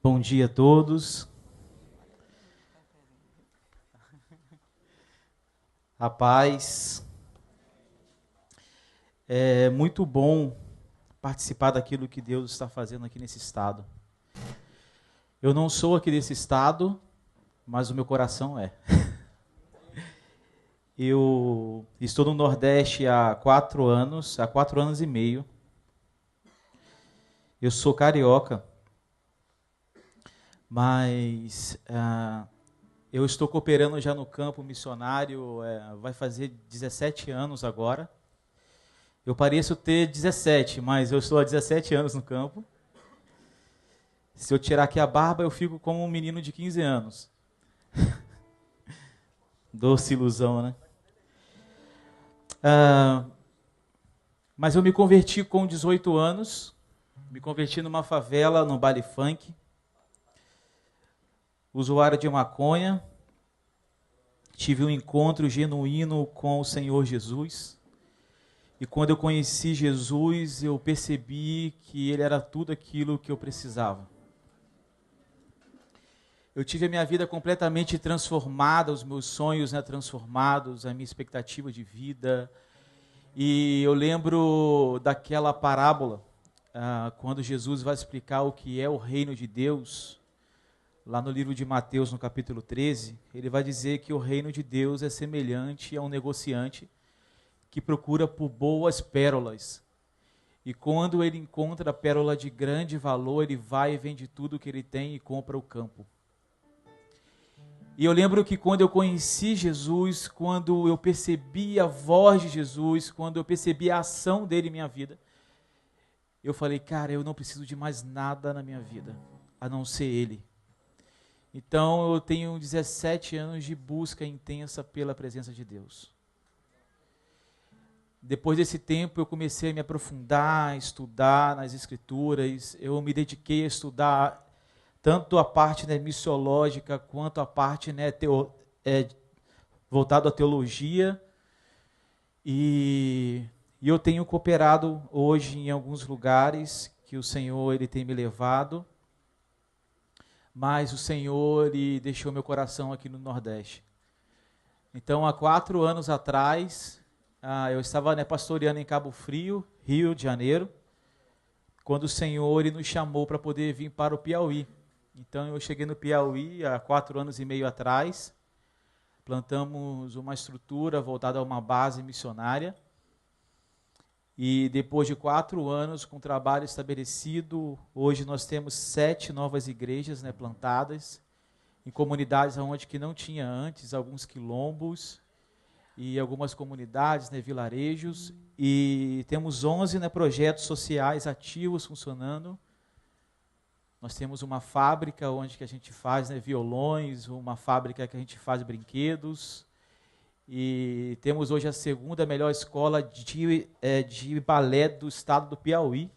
Bom dia a todos. A paz. É muito bom participar daquilo que Deus está fazendo aqui nesse estado. Eu não sou aqui desse estado, mas o meu coração é. Eu estou no Nordeste há 4 anos, há 4 anos e meio. Eu sou carioca, mas eu estou cooperando já no campo missionário, vai fazer 17 anos agora. Eu pareço ter 17, mas eu estou há 17 anos no campo. Se eu tirar aqui a barba, eu fico como um menino de 15 anos. Doce ilusão, né? Mas eu me converti com 18 anos. Me converti numa favela, num baile funk. Usuário de maconha. Tive um encontro genuíno com o Senhor Jesus. E quando eu conheci Jesus, eu percebi que Ele era tudo aquilo que eu precisava. Eu tive a minha vida completamente transformada, os meus sonhos transformados, a minha expectativa de vida. E eu lembro daquela parábola, quando Jesus vai explicar o que é o reino de Deus, lá no livro de Mateus, no capítulo 13, ele vai dizer que o reino de Deus é semelhante a um negociante que procura por boas pérolas. E quando ele encontra a pérola de grande valor, ele vai e vende tudo que ele tem e compra o campo. E eu lembro que quando eu conheci Jesus, quando eu percebi a voz de Jesus, quando eu percebi a ação dele em minha vida, eu falei, cara, eu não preciso de mais nada na minha vida, a não ser ele. Então eu tenho 17 anos de busca intensa pela presença de Deus. Depois desse tempo eu comecei a me aprofundar, a estudar nas escrituras, eu me dediquei a estudar tanto a parte missiológica quanto a parte voltada à teologia. E eu tenho cooperado hoje em alguns lugares que o Senhor ele tem me levado, mas o Senhor ele deixou meu coração aqui no Nordeste. Então, há 4 anos atrás, eu estava pastoreando em Cabo Frio, Rio de Janeiro, quando o Senhor ele nos chamou para poder vir para o Piauí. Então eu cheguei no Piauí há 4 anos e meio atrás, plantamos uma estrutura voltada a uma base missionária, e depois de 4 anos com trabalho estabelecido, hoje nós temos 7 novas igrejas plantadas, em comunidades onde que não tinha antes, alguns quilombos, e algumas comunidades, vilarejos, e temos 11 projetos sociais ativos funcionando. Nós temos uma fábrica onde que a gente faz violões, uma fábrica que a gente faz brinquedos, e temos hoje a 2ª melhor escola de balé do estado do Piauí.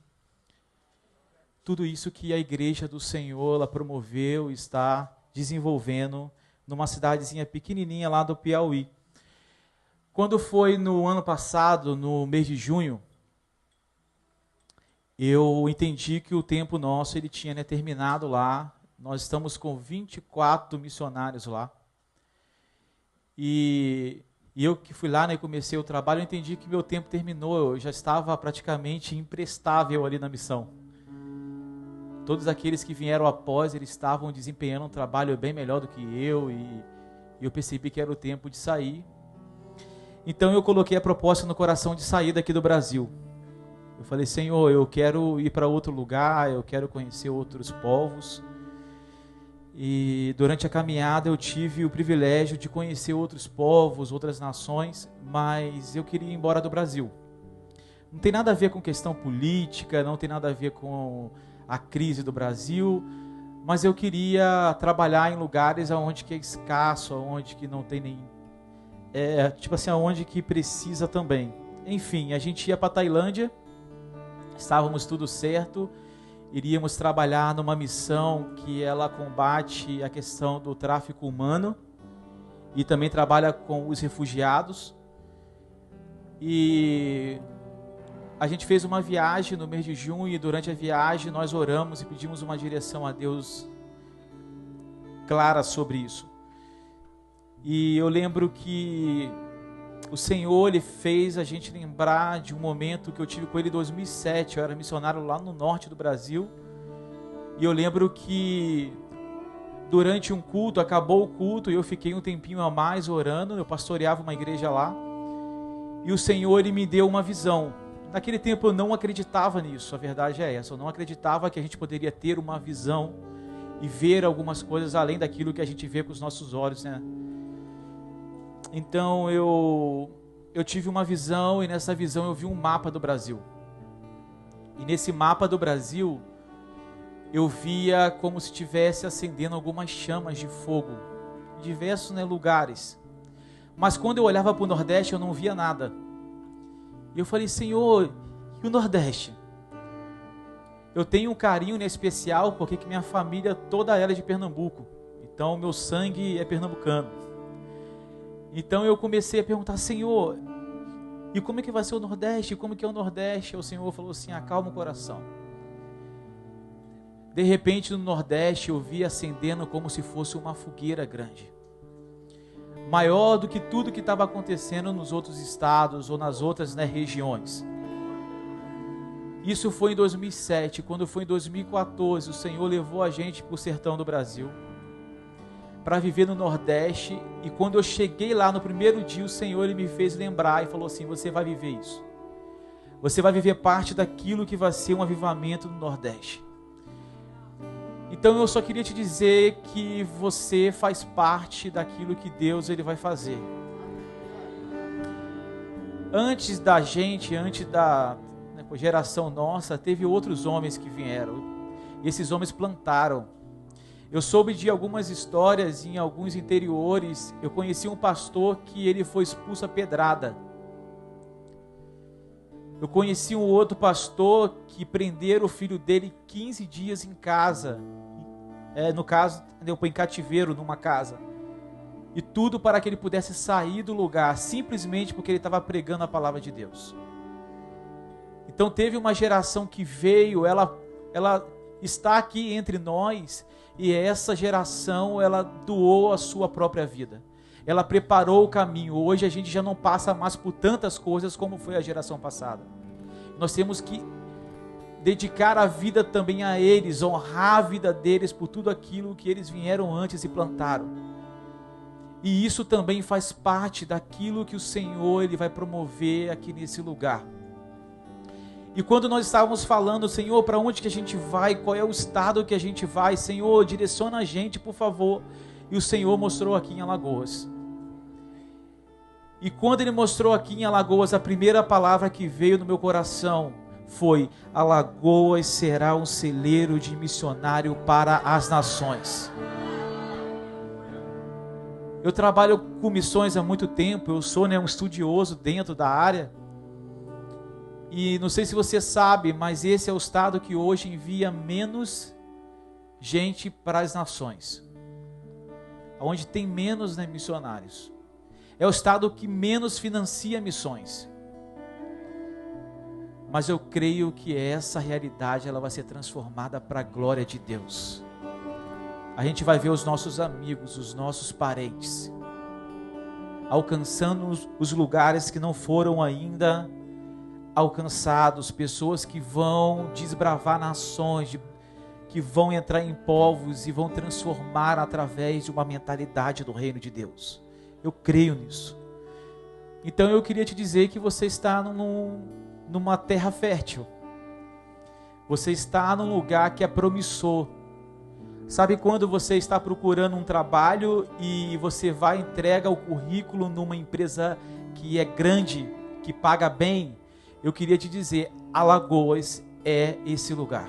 Tudo isso que a Igreja do Senhor ela promoveu e está desenvolvendo numa cidadezinha pequenininha lá do Piauí. Quando foi no ano passado, no mês de junho, eu entendi que o tempo nosso ele tinha terminado lá. Nós estamos com 24 missionários lá. E eu que fui lá e comecei o trabalho, eu entendi que meu tempo terminou. Eu já estava praticamente imprestável ali na missão. Todos aqueles que vieram após, eles estavam desempenhando um trabalho bem melhor do que eu. E eu percebi que era o tempo de sair. Então eu coloquei a proposta no coração de sair daqui do Brasil. Eu falei, Senhor, eu quero ir para outro lugar, eu quero conhecer outros povos. E durante a caminhada eu tive o privilégio de conhecer outros povos, outras nações, mas eu queria ir embora do Brasil. Não tem nada a ver com questão política, não tem nada a ver com a crise do Brasil, mas eu queria trabalhar em lugares onde que é escasso, onde que não tem nem... onde que precisa também. Enfim, a gente ia para a Tailândia, estávamos tudo certo, iríamos trabalhar numa missão que ela combate a questão do tráfico humano e também trabalha com os refugiados. E a gente fez uma viagem no mês de junho e durante a viagem nós oramos e pedimos uma direção a Deus clara sobre isso. E eu lembro que o Senhor, Ele fez a gente lembrar de um momento que eu tive com Ele em 2007. Eu era missionário lá no norte do Brasil. E eu lembro que durante um culto, acabou o culto, e eu fiquei um tempinho a mais orando. Eu pastoreava uma igreja lá. E o Senhor, Ele me deu uma visão. Naquele tempo eu não acreditava nisso, a verdade é essa. Eu não acreditava que a gente poderia ter uma visão e ver algumas coisas além daquilo que a gente vê com os nossos olhos, né? Então eu tive uma visão, e nessa visão eu vi um mapa do Brasil. E nesse mapa do Brasil, eu via como se estivesse acendendo algumas chamas de fogo, em diversos, né, lugares. Mas quando eu olhava para o Nordeste, eu não via nada. E eu falei, Senhor, e o Nordeste? Eu tenho um carinho especial, porque que minha família toda ela é de Pernambuco. Então, meu sangue é pernambucano. Então, eu comecei a perguntar, Senhor, e como é que vai ser o Nordeste? Como que é o Nordeste? E o Senhor falou assim, acalma o coração. De repente, no Nordeste, eu vi acendendo como se fosse uma fogueira grande. Maior do que tudo que estava acontecendo nos outros estados ou nas outras, né, regiões. Isso foi em 2007. Quando foi em 2014, o Senhor levou a gente para o sertão do Brasil, para viver no Nordeste. E quando eu cheguei lá no primeiro dia, o Senhor, Ele me fez lembrar e falou assim, você vai viver isso. Você vai viver parte daquilo que vai ser um avivamento no Nordeste. Então eu só queria te dizer que você faz parte daquilo que Deus, Ele vai fazer. Antes da gente, antes da, né, geração nossa, teve outros homens que vieram. E esses homens plantaram. Eu soube de algumas histórias em alguns interiores. Eu conheci um pastor que ele foi expulso a pedrada. Eu conheci um outro pastor que prenderam o filho dele 15 dias em casa. No caso, deu em cativeiro numa casa. E tudo para que ele pudesse sair do lugar, simplesmente porque ele estava pregando a palavra de Deus. Então teve uma geração que veio, ela está aqui entre nós, e essa geração, ela doou a sua própria vida. Ela preparou o caminho. Hoje a gente já não passa mais por tantas coisas como foi a geração passada. Nós temos que dedicar a vida também a eles, honrar a vida deles por tudo aquilo que eles vieram antes e plantaram. E isso também faz parte daquilo que o Senhor, Ele vai promover aqui nesse lugar. E quando nós estávamos falando, Senhor, para onde que a gente vai? Qual é o estado que a gente vai? Senhor, direciona a gente, por favor. E o Senhor mostrou aqui em Alagoas. E quando Ele mostrou aqui em Alagoas, a primeira palavra que veio no meu coração foi: Alagoas será um celeiro de missionário para as nações. Eu trabalho com missões há muito tempo, eu sou, né, um estudioso dentro da área. E não sei se você sabe, mas esse é o estado que hoje envia menos gente para as nações. Onde tem menos, né, missionários. É o estado que menos financia missões. Mas eu creio que essa realidade, ela vai ser transformada para a glória de Deus. A gente vai ver os nossos amigos, os nossos parentes, alcançando os lugares que não foram ainda alcançados, pessoas que vão desbravar nações, que vão entrar em povos e vão transformar através de uma mentalidade do reino de Deus. Eu creio nisso. Então eu queria te dizer que você está numa terra fértil. Você está num lugar que é promissor. Sabe quando você está procurando um trabalho e você vai e entrega o currículo numa empresa que é grande, que paga bem? Eu queria te dizer, Alagoas é esse lugar.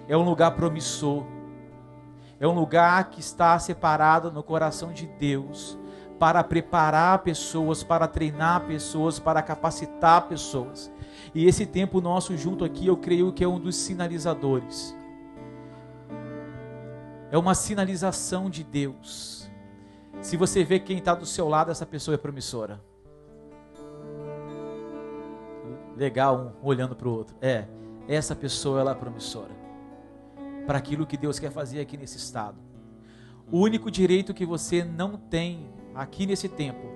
É um lugar promissor. É um lugar que está separado no coração de Deus para preparar pessoas, para treinar pessoas, para capacitar pessoas. E esse tempo nosso junto aqui, eu creio que é um dos sinalizadores. É uma sinalização de Deus. Se você vê quem está do seu lado, essa pessoa é promissora. Legal, um olhando para o outro. Essa pessoa, ela é promissora para aquilo que Deus quer fazer aqui nesse estado. O único direito que você não tem aqui nesse tempo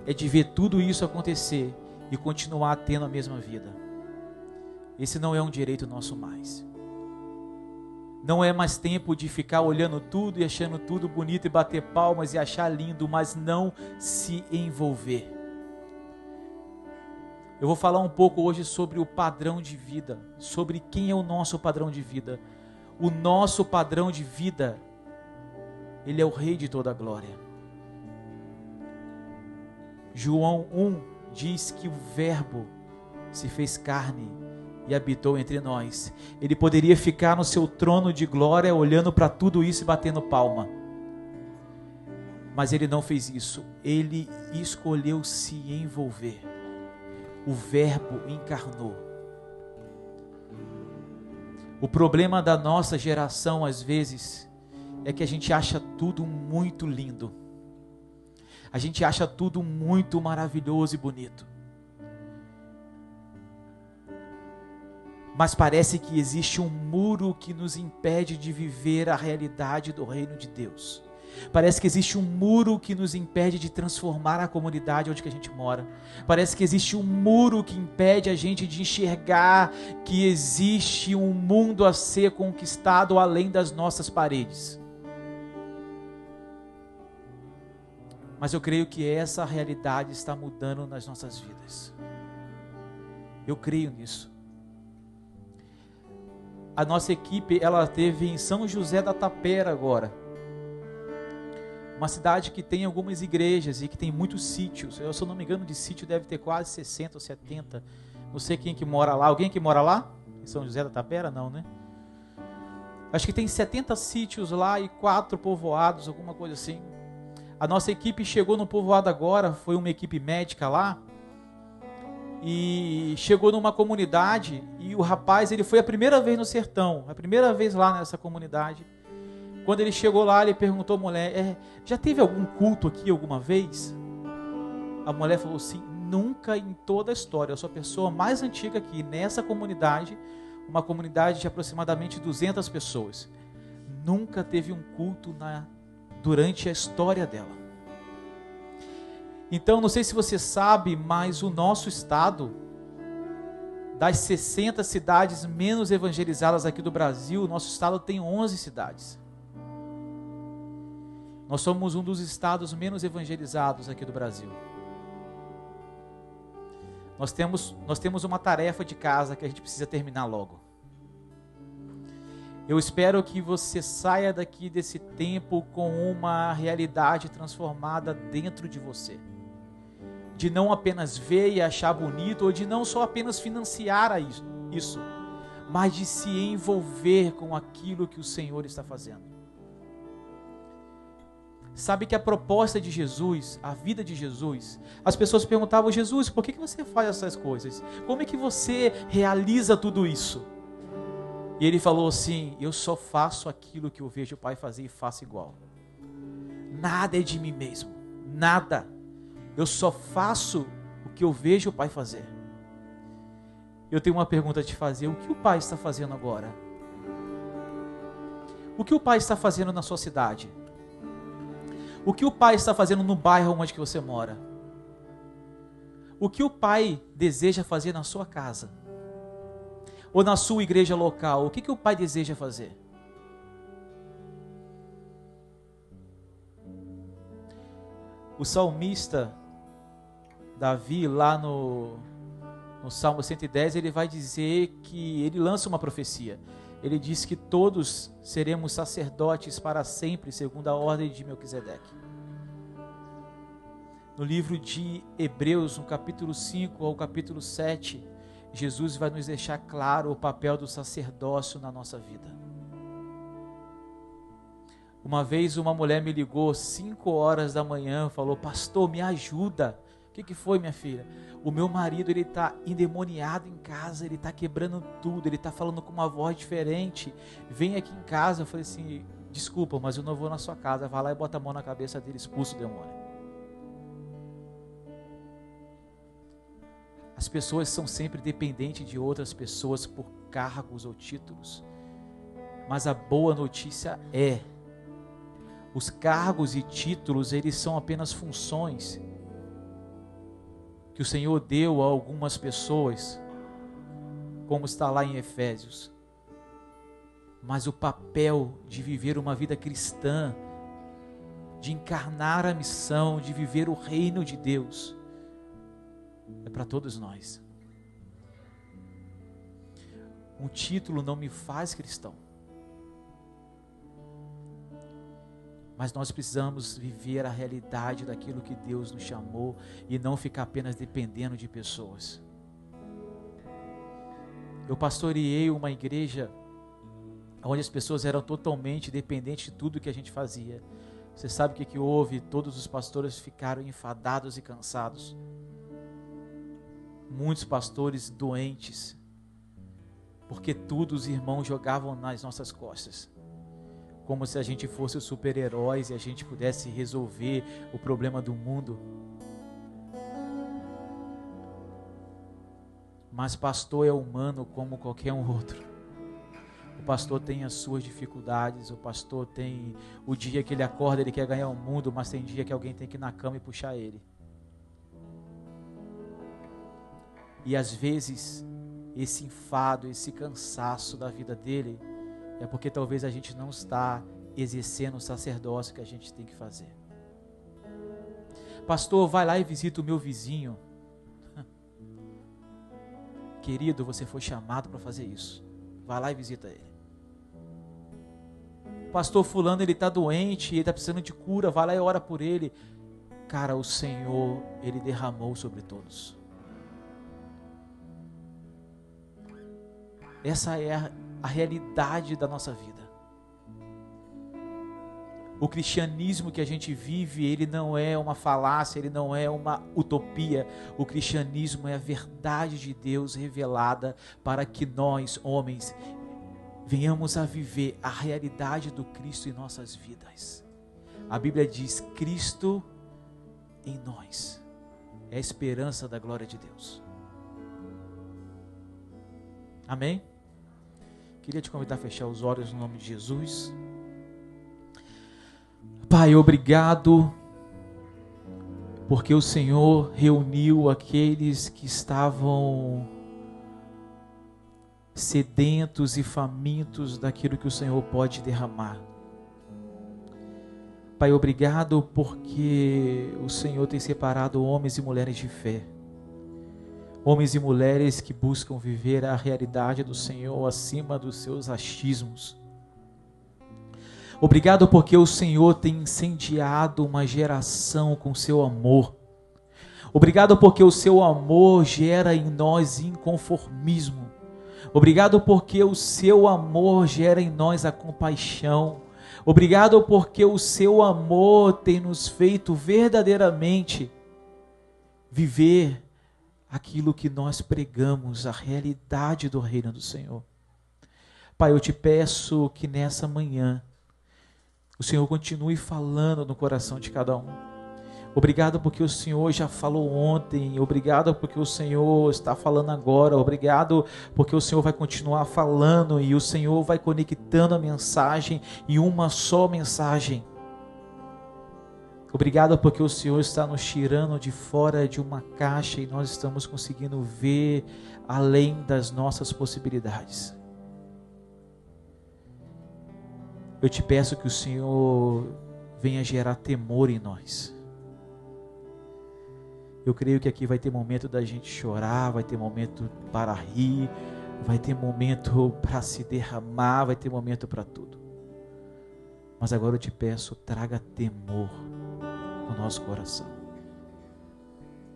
é de ver tudo isso acontecer e continuar tendo a mesma vida. Esse não é um direito nosso mais. Não é mais tempo de ficar olhando tudo e achando tudo bonito e bater palmas e achar lindo, mas não se envolver. Eu vou falar um pouco hoje sobre o padrão de vida, sobre quem é o nosso padrão de vida. O nosso padrão de vida, Ele é o Rei de toda a glória. João 1 diz que o Verbo se fez carne e habitou entre nós. Ele poderia ficar no seu trono de glória, olhando para tudo isso e batendo palma. Mas Ele não fez isso. Ele escolheu se envolver. O Verbo encarnou. O problema da nossa geração, às vezes, é que a gente acha tudo muito lindo. A gente acha tudo muito maravilhoso e bonito. Mas parece que existe um muro que nos impede de viver a realidade do reino de Deus. Parece que existe um muro que nos impede de transformar a comunidade onde que a gente mora. Parece que existe um muro que impede a gente de enxergar que existe um mundo a ser conquistado além das nossas paredes. Mas eu creio que essa realidade está mudando nas nossas vidas. Eu creio nisso. A nossa equipe, ela esteve em São José da Tapera agora. Uma cidade que tem algumas igrejas e que tem muitos sítios. Eu, se eu não me engano, de sítio deve ter quase 60 ou 70. Não sei quem que mora lá. Alguém que mora lá? Em São José da Tapera? Não, né? Acho que tem 70 sítios lá e 4 povoados, alguma coisa assim. A nossa equipe chegou no povoado agora, foi uma equipe médica lá. E chegou numa comunidade e o rapaz, ele foi a primeira vez no sertão, a primeira vez lá nessa comunidade. Quando ele chegou lá, ele perguntou à mulher, já teve algum culto aqui alguma vez? A mulher falou assim, nunca em toda a história. Eu sou a pessoa mais antiga aqui nessa comunidade, uma comunidade de aproximadamente 200 pessoas. Nunca teve um culto durante a história dela. Então, não sei se você sabe, mas o nosso estado, das 60 cidades menos evangelizadas aqui do Brasil, o nosso estado tem 11 cidades. Nós somos um dos estados menos evangelizados aqui do Brasil. Nós temos uma tarefa de casa que a gente precisa terminar logo. Eu espero que você saia daqui desse tempo com uma realidade transformada dentro de você. De não apenas ver e achar bonito, ou de não só apenas financiar isso, mas de se envolver com aquilo que o Senhor está fazendo. Sabe que a proposta de Jesus, a vida de Jesus, as pessoas perguntavam, Jesus, por que você faz essas coisas? Como é que você realiza tudo isso? E ele falou assim, eu só faço aquilo que eu vejo o Pai fazer e faço igual. Nada é de mim mesmo, nada. Eu só faço o que eu vejo o Pai fazer. Eu tenho uma pergunta a te fazer. O que o Pai está fazendo agora? O que o Pai está fazendo na sua cidade? O que o Pai está fazendo no bairro onde que você mora? O que o Pai deseja fazer na sua casa? Ou na sua igreja local? O que o Pai deseja fazer? O salmista Davi, lá no Salmo 110, ele vai dizer que ele lança uma profecia. Ele diz que todos seremos sacerdotes para sempre, segundo a ordem de Melquisedeque. No livro de Hebreus, no capítulo 5 ao capítulo 7, Jesus vai nos deixar claro o papel do sacerdócio na nossa vida. Uma vez uma mulher me ligou 5 horas da manhã, falou, pastor, me ajuda. O que foi, minha filha? O meu marido, ele está endemoniado em casa, ele está quebrando tudo, ele está falando com uma voz diferente, vem aqui em casa. Eu falei assim, desculpa, mas eu não vou na sua casa, vai lá e bota a mão na cabeça dele, expulsa o demônio. As pessoas são sempre dependentes de outras pessoas por cargos ou títulos, mas a boa notícia é, Os cargos e títulos, eles são apenas funções que o Senhor deu a algumas pessoas, como está lá em Efésios. Mas o papel de viver uma vida cristã, de encarnar a missão, de viver o reino de Deus, é para todos nós. Um título não me faz cristão. Mas nós precisamos viver a realidade daquilo que Deus nos chamou e não ficar apenas dependendo de pessoas. Eu pastoreei uma igreja onde as pessoas eram totalmente dependentes de tudo que a gente fazia. Você sabe o que houve? Todos os pastores ficaram enfadados e cansados. Muitos pastores doentes, porque tudo os irmãos jogavam nas nossas costas, como se a gente fosse os super-heróis e a gente pudesse resolver o problema do mundo. Mas pastor é humano como qualquer um outro. O pastor tem as suas dificuldades, o pastor tem o dia que ele acorda, ele quer ganhar o mundo, mas tem dia que alguém tem que ir na cama e puxar ele. E às vezes, esse enfado, esse cansaço da vida dele, é porque talvez a gente não está exercendo o sacerdócio que a gente tem que fazer. Pastor, vai lá e visita o meu vizinho. Querido, você foi chamado para fazer isso. Vai lá e visita ele. Pastor fulano, ele está doente, ele está precisando de cura, vai lá e ora por ele. Cara, o Senhor, ele derramou sobre todos. Essa é a realidade da nossa vida. O cristianismo que a gente vive, ele não é uma falácia, ele não é uma utopia. O cristianismo é a verdade de Deus revelada para que nós, homens, venhamos a viver a realidade do Cristo em nossas vidas. A Bíblia diz: Cristo em nós é a esperança da glória de Deus. Amém? Queria te convidar a fechar os olhos no nome de Jesus. Pai, obrigado, porque o Senhor reuniu aqueles que estavam sedentos e famintos daquilo que o Senhor pode derramar. Pai, obrigado porque o Senhor tem separado homens e mulheres de fé. Homens e mulheres que buscam viver a realidade do Senhor acima dos seus achismos. Obrigado porque o Senhor tem incendiado uma geração com seu amor. Obrigado porque o seu amor gera em nós inconformismo. Obrigado porque o seu amor gera em nós a compaixão. Obrigado porque o seu amor tem nos feito verdadeiramente viver aquilo que nós pregamos, a realidade do reino do Senhor. Pai, eu te peço que nessa manhã o Senhor continue falando no coração de cada um. Obrigado porque o Senhor já falou ontem, obrigado porque o Senhor está falando agora, obrigado porque o Senhor vai continuar falando e o Senhor vai conectando a mensagem em uma só mensagem. Obrigado porque o Senhor está nos tirando de fora de uma caixa e nós estamos conseguindo ver além das nossas possibilidades. Eu te peço que o Senhor venha gerar temor em nós. Eu creio que aqui vai ter momento da gente chorar, vai ter momento para rir, vai ter momento para se derramar, vai ter momento para tudo. Mas agora eu te peço, traga temor no nosso coração.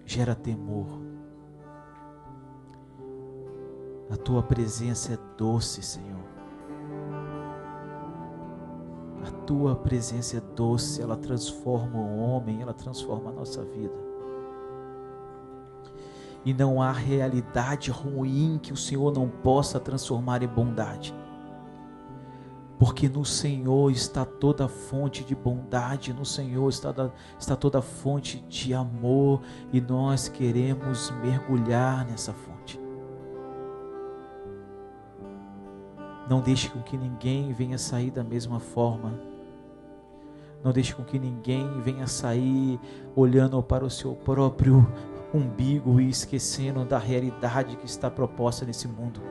Gera temor. A tua presença é doce, Senhor. A tua presença é doce, ela transforma o homem, ela transforma a nossa vida. E não há realidade ruim que o Senhor não possa transformar em bondade. Porque no Senhor está toda a fonte de bondade, no Senhor está toda a fonte de amor, e nós queremos mergulhar nessa fonte. Não deixe com que ninguém venha sair da mesma forma. Não deixe com que ninguém venha sair olhando para o seu próprio umbigo e esquecendo da realidade que está proposta nesse mundo.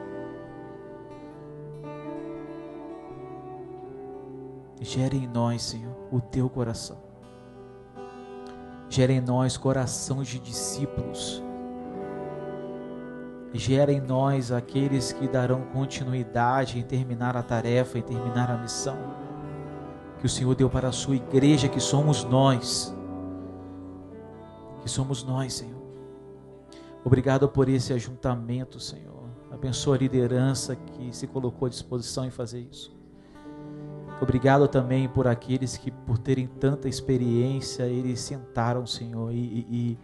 Gere em nós, Senhor, o teu coração. Gera em nós coração de discípulos. Gera em nós aqueles que darão continuidade em terminar a tarefa, em terminar a missão que o Senhor deu para a sua igreja, que somos nós. Que somos nós, Senhor. Obrigado por esse ajuntamento, Senhor. Abençoa a liderança que se colocou à disposição em fazer isso. Obrigado também por aqueles que, por terem tanta experiência, eles sentaram, Senhor, e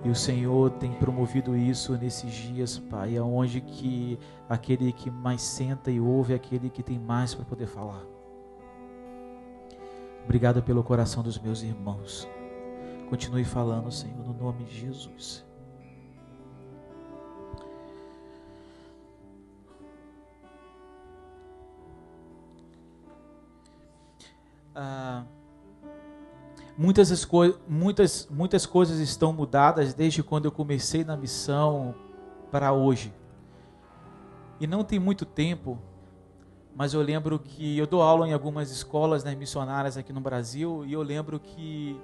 o Senhor tem promovido isso nesses dias, Pai, aonde que aquele que mais senta e ouve é aquele que tem mais para poder falar. Obrigado pelo coração dos meus irmãos. Continue falando, Senhor, no nome de Jesus. Muitas coisas estão mudadas desde quando eu comecei na missão para hoje. E não tem muito tempo, mas eu lembro que eu dou aula em algumas escolas, né, missionárias aqui no Brasil, e eu lembro que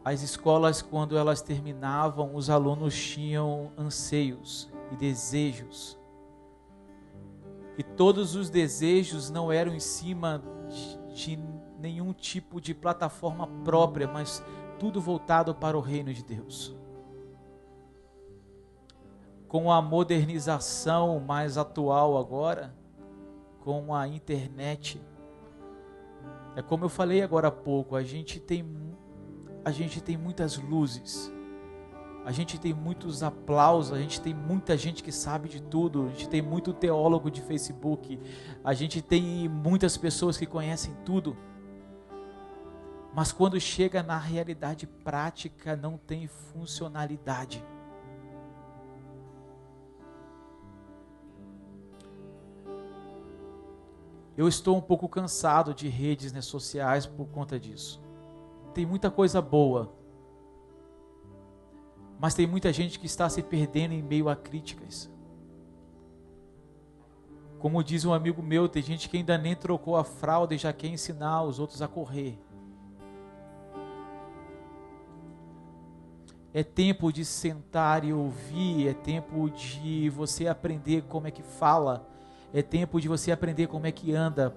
as escolas, quando elas terminavam, os alunos tinham anseios e desejos. E todos os desejos não eram em cima de nenhum tipo de plataforma própria, mas tudo voltado para o reino de Deus. Com a modernização mais atual agora, com a internet, é como eu falei agora há pouco, a gente tem muitas luzes, a gente tem muitos aplausos, a gente tem muita gente que sabe de tudo, a gente tem muito teólogo de Facebook, a gente tem muitas pessoas que conhecem tudo, mas quando chega na realidade prática não tem funcionalidade. Eu estou um pouco cansado de redes, né, sociais por conta disso. Tem muita coisa boa, mas tem muita gente que está se perdendo em meio a críticas. Como diz um amigo meu, tem gente que ainda nem trocou a fralda e já quer ensinar os outros a correr. É tempo de sentar e ouvir, é tempo de você aprender como é que fala, é tempo de você aprender como é que anda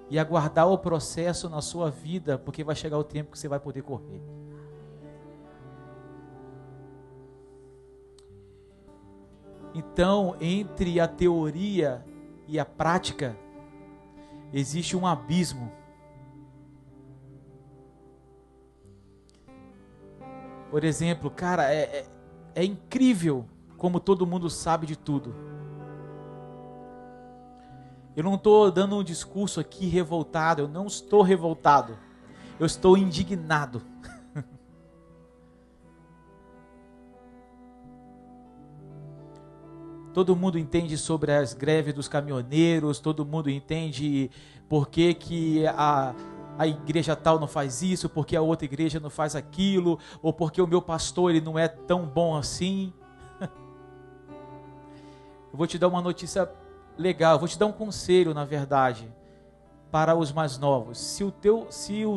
e aguardar o processo na sua vida, porque vai chegar o tempo que você vai poder correr. Então, entre a teoria e a prática, existe um abismo. Por exemplo, cara, é incrível como todo mundo sabe de tudo. Eu não estou dando um discurso aqui revoltado, eu não estou revoltado, eu estou indignado. Todo mundo entende sobre as greves dos caminhoneiros, todo mundo entende por que a igreja tal não faz isso, porque a outra igreja não faz aquilo, ou porque o meu pastor ele não é tão bom assim. Eu vou te dar uma notícia legal, eu vou te dar um conselho, na verdade, para os mais novos. Se o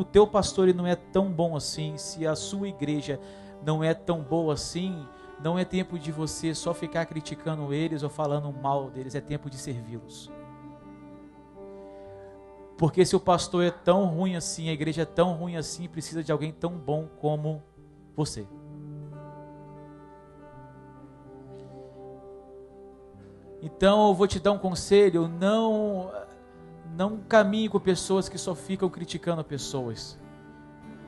teu pastor ele não é tão bom assim, se a sua igreja não é tão boa assim, não é tempo de você só ficar criticando eles ou falando mal deles, é tempo de servi-los. Porque se o pastor é tão ruim assim, a igreja é tão ruim assim, precisa de alguém tão bom como você. Então eu vou te dar um conselho, não caminhe com pessoas que só ficam criticando pessoas.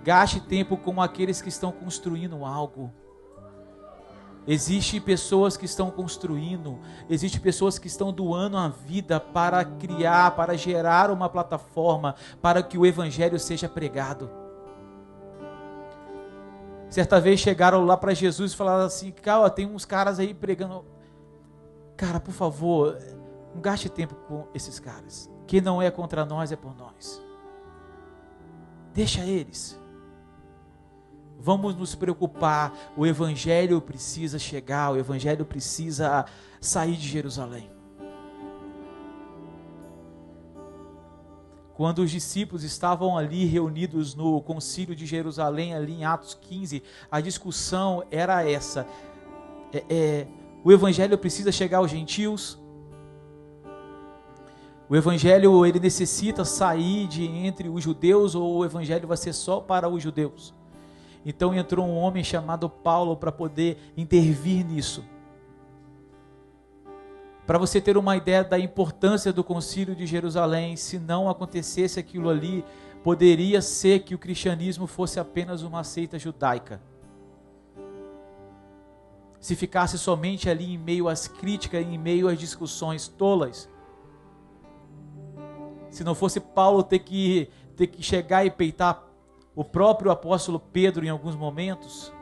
Gaste tempo com aqueles que estão construindo algo. Existem pessoas que estão construindo, existem pessoas que estão doando a vida para criar, para gerar uma plataforma para que o evangelho seja pregado. Certa vez chegaram lá para Jesus e falaram assim: cara, tem uns caras aí pregando. Cara, por favor, não gaste tempo com esses caras. Quem não é contra nós é por nós. Deixa eles. Vamos nos preocupar. O evangelho precisa chegar, o evangelho precisa sair de Jerusalém. Quando os discípulos estavam ali reunidos no concílio de Jerusalém, ali em Atos 15, a discussão era essa. O evangelho precisa chegar aos gentios? O evangelho, ele necessita sair de entre os judeus, ou o evangelho vai ser só para os judeus? Então entrou um homem chamado Paulo para poder intervir nisso. Para você ter uma ideia da importância do concílio de Jerusalém, se não acontecesse aquilo ali, poderia ser que o cristianismo fosse apenas uma seita judaica. Se ficasse somente ali em meio às críticas, em meio às discussões tolas. Se não fosse Paulo ter que chegar e peitar o próprio apóstolo Pedro em alguns momentos,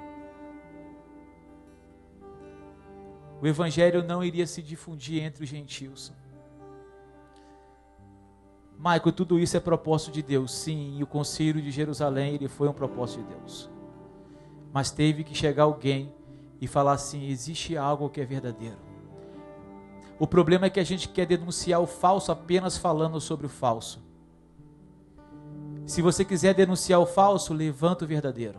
o evangelho não iria se difundir entre os gentios. Michael, tudo isso é propósito de Deus, sim, e o concílio de Jerusalém, ele foi um propósito de Deus. Mas teve que chegar alguém e falar assim, existe algo que é verdadeiro. O problema é que a gente quer denunciar o falso apenas falando sobre o falso. Se você quiser denunciar o falso, levanta o verdadeiro.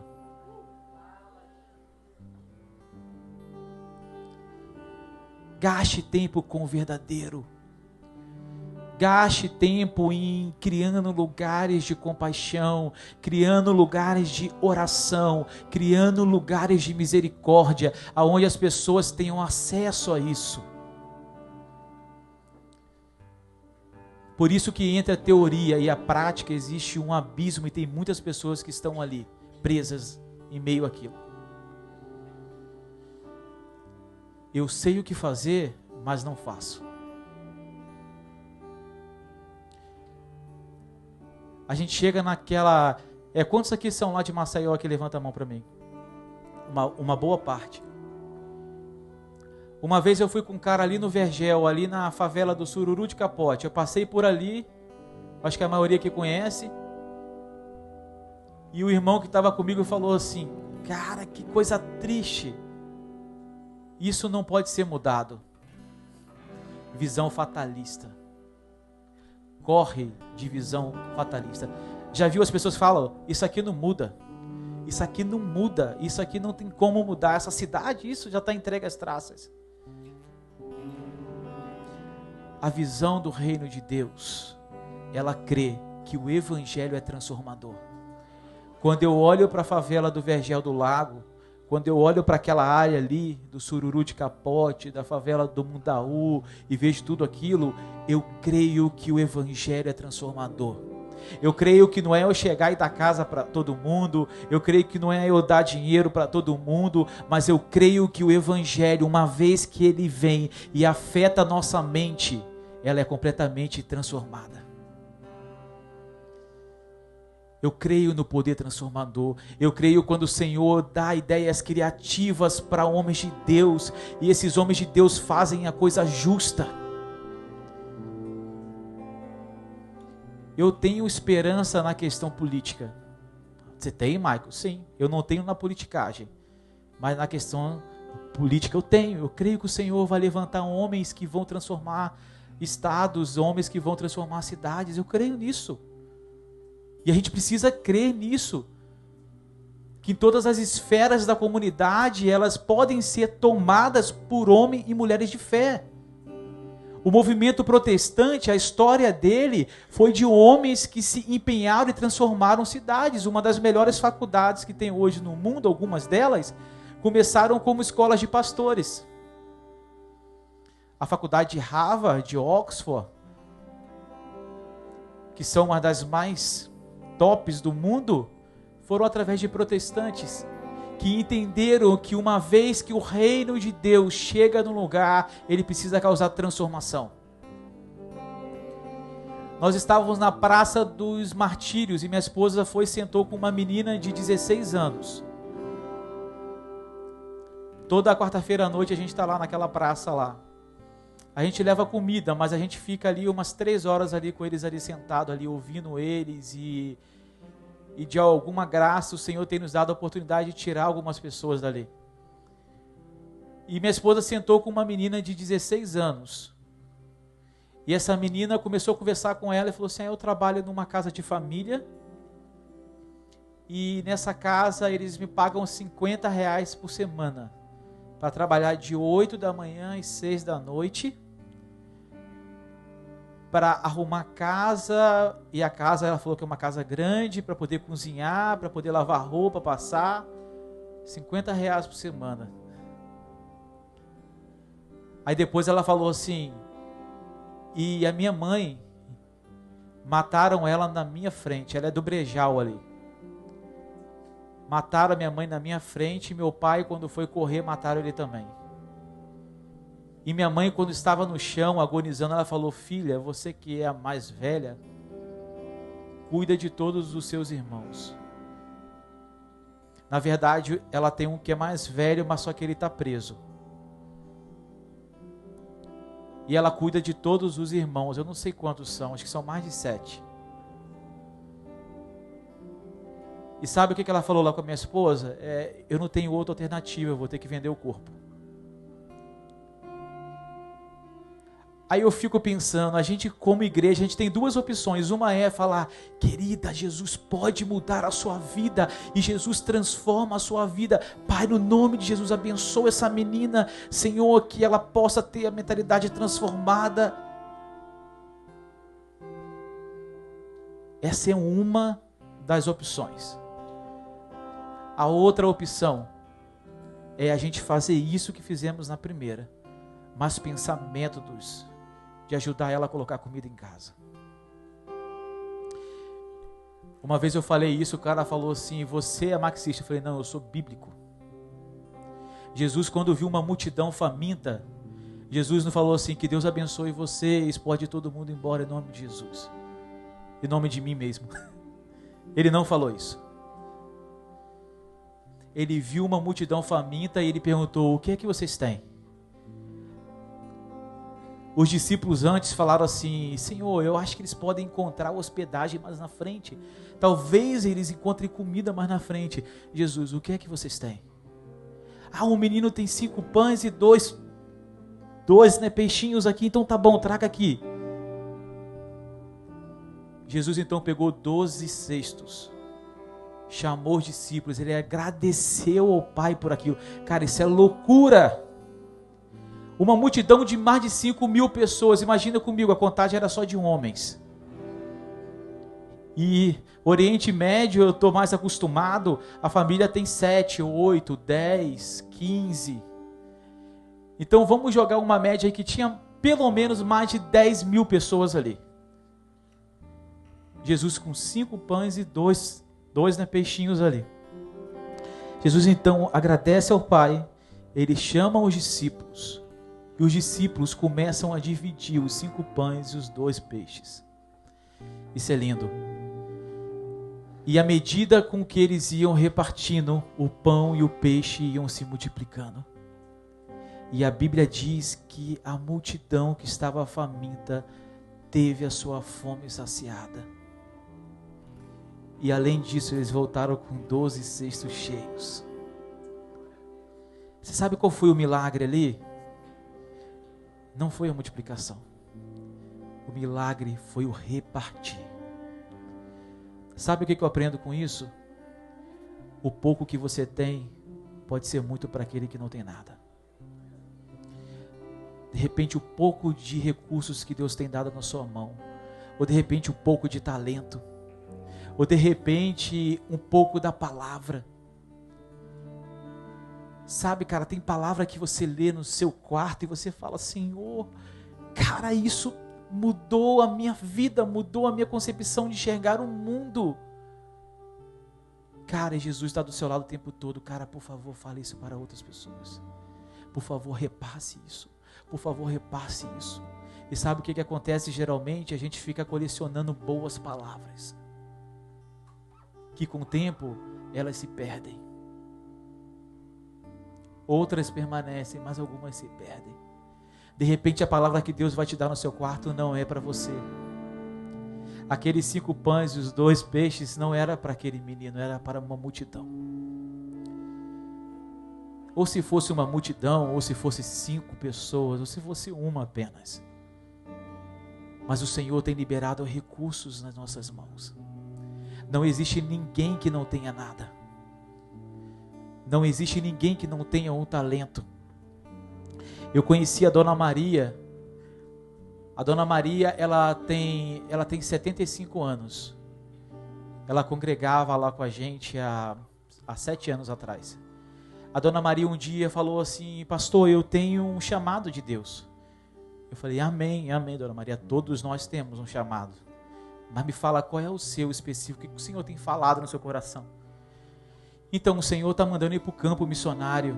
Gaste tempo com o verdadeiro. Gaste tempo em criando lugares de compaixão, criando lugares de oração, criando lugares de misericórdia, aonde as pessoas tenham acesso a isso. Por isso que entre a teoria e a prática existe um abismo e tem muitas pessoas que estão ali, presas em meio àquilo. Eu sei o que fazer, mas não faço. A gente chega naquela... quantos aqui são lá de Maceió que levanta a mão para mim? Uma boa parte. Uma vez eu fui com um cara ali no Vergel, ali na favela do Sururu de Capote. Eu passei por ali, acho que a maioria que conhece. E o irmão que estava comigo falou assim, cara, que coisa triste. Isso não pode ser mudado. Visão fatalista. Corre de visão fatalista. Já viu as pessoas que falam, isso aqui não muda. Isso aqui não muda. Isso aqui não tem como mudar. Essa cidade, isso já está entregue às traças. A visão do reino de Deus, ela crê que o evangelho é transformador. Quando eu olho para a favela do Vergel do Lago, quando eu olho para aquela área ali, do Sururu de Capote, da favela do Mundaú, e vejo tudo aquilo, eu creio que o evangelho é transformador. Eu creio que não é eu chegar e dar casa para todo mundo, eu creio que não é eu dar dinheiro para todo mundo, mas eu creio que o evangelho, uma vez que ele vem e afeta a nossa mente, ela é completamente transformada. Eu creio no poder transformador. Eu creio quando o Senhor dá ideias criativas para homens de Deus, e esses homens de Deus fazem a coisa justa. Eu tenho esperança na questão política. Você tem, Michael? Sim. Eu não tenho na politicagem, mas na questão política eu tenho. Eu creio que o Senhor vai levantar homens que vão transformar estados, homens que vão transformar cidades. Eu creio nisso. E a gente precisa crer nisso. Que em todas as esferas da comunidade, elas podem ser tomadas por homens e mulheres de fé. O movimento protestante, a história dele foi de homens que se empenharam e transformaram cidades. Uma das melhores faculdades que tem hoje no mundo, algumas delas, começaram como escolas de pastores. A faculdade de Harvard, de Oxford, que são uma das mais tops do mundo, foram através de protestantes que entenderam que uma vez que o reino de Deus chega num lugar, ele precisa causar transformação. Nós estávamos na Praça dos Martírios e minha esposa foi e sentou com uma menina de 16 anos. Toda quarta-feira à noite a gente está lá naquela praça lá. A gente leva comida, mas a gente fica ali umas 3 horas ali com eles ali sentado ali, ouvindo eles e e de alguma graça o Senhor tem nos dado a oportunidade de tirar algumas pessoas dali. E minha esposa sentou com uma menina de 16 anos. E essa menina começou a conversar com ela e falou assim: eu trabalho numa casa de família e nessa casa eles me pagam R$50 por semana para trabalhar de 8 da manhã às 6 da noite para arrumar casa, e a casa, ela falou que é uma casa grande, para poder cozinhar, para poder lavar roupa, passar, R$50 por semana. Aí depois ela falou assim: e a minha mãe, mataram ela na minha frente, ela é do Brejal ali. Mataram a minha mãe na minha frente, e meu pai, quando foi correr, mataram ele também. E minha mãe, quando estava no chão, agonizando, ela falou: filha, você que é a mais velha, cuida de todos os seus irmãos. Na verdade, ela tem um que é mais velho, mas só que ele está preso. E ela cuida de todos os irmãos, eu não sei quantos são, acho que são mais de 7. E sabe o que ela falou lá com a minha esposa? Eu não tenho outra alternativa, eu vou ter que vender o corpo. Aí eu fico pensando, a gente como igreja, a gente tem duas opções. Uma é falar: querida, Jesus pode mudar a sua vida, e Jesus transforma a sua vida. Pai, no nome de Jesus, abençoa essa menina, Senhor, que ela possa ter a mentalidade transformada. Essa é uma das opções. A outra opção é a gente fazer isso que fizemos na primeira, mas pensar métodos de ajudar ela a colocar comida em casa. Uma vez eu falei isso, o cara falou assim: você é marxista? Eu falei: não, eu sou bíblico. Jesus, quando viu uma multidão faminta, Jesus não falou assim: que Deus abençoe vocês, pode ir todo mundo embora em nome de Jesus, em nome de mim mesmo. Ele não falou isso. Ele viu uma multidão faminta e ele perguntou: o que é que vocês têm? Os discípulos antes falaram assim: Senhor, eu acho que eles podem encontrar hospedagem mais na frente. Talvez eles encontrem comida mais na frente. Jesus, o que é que vocês têm? Um menino tem 5 pães e dois peixinhos aqui, então tá bom, traga aqui. Jesus então pegou 12 cestos, chamou os discípulos, ele agradeceu ao Pai por aquilo. Cara, isso é loucura. Uma multidão de mais de 5.000 pessoas, imagina comigo, a contagem era só de homens. E Oriente Médio, eu estou mais acostumado, a família tem 7, 8, 10, 15. Então vamos jogar uma média aí que tinha pelo menos mais de 10.000 pessoas ali. Jesus com 5 pães e dois peixinhos ali. Jesus então agradece ao Pai, ele chama os discípulos, e os discípulos começam a dividir os 5 pães e os 2 peixes. Isso é lindo. E à medida com que eles iam repartindo, o pão e o peixe iam se multiplicando. E a Bíblia diz que a multidão que estava faminta teve a sua fome saciada. E além disso, eles voltaram com 12 cestos cheios. Você sabe qual foi o milagre ali? Não foi a multiplicação. O milagre foi o repartir. Sabe o que eu aprendo com isso? O pouco que você tem pode ser muito para aquele que não tem nada. De repente, o pouco de recursos que Deus tem dado na sua mão, ou de repente, o pouco de talento, ou de repente, um pouco da palavra. Sabe, cara, tem palavra que você lê no seu quarto e você fala: Senhor, cara, isso mudou a minha vida, mudou a minha concepção de enxergar o mundo. Cara, Jesus está do seu lado o tempo todo. Cara, por favor, fale isso para outras pessoas. Por favor, repasse isso. Por favor, repasse isso. E sabe o que acontece geralmente? A gente fica colecionando boas palavras, que com o tempo elas se perdem. Outras permanecem, mas algumas se perdem. De repente a palavra que Deus vai te dar no seu quarto não é para você. Aqueles 5 pães e os 2 peixes não era para aquele menino, era para uma multidão. Ou se fosse uma multidão, ou se fosse 5 pessoas, ou se fosse uma apenas. Mas o Senhor tem liberado recursos nas nossas mãos. Não existe ninguém que não tenha nada. Não existe ninguém que não tenha um talento. Eu conheci a Dona Maria. A Dona Maria, ela tem 75 anos. Ela congregava lá com a gente há 7 anos atrás. A Dona Maria um dia falou assim: pastor, eu tenho um chamado de Deus. Eu falei: amém, amém, Dona Maria, todos nós temos um chamado. Mas me fala qual é o seu específico, o que o Senhor tem falado no seu coração. Então o Senhor está mandando ir para o campo missionário.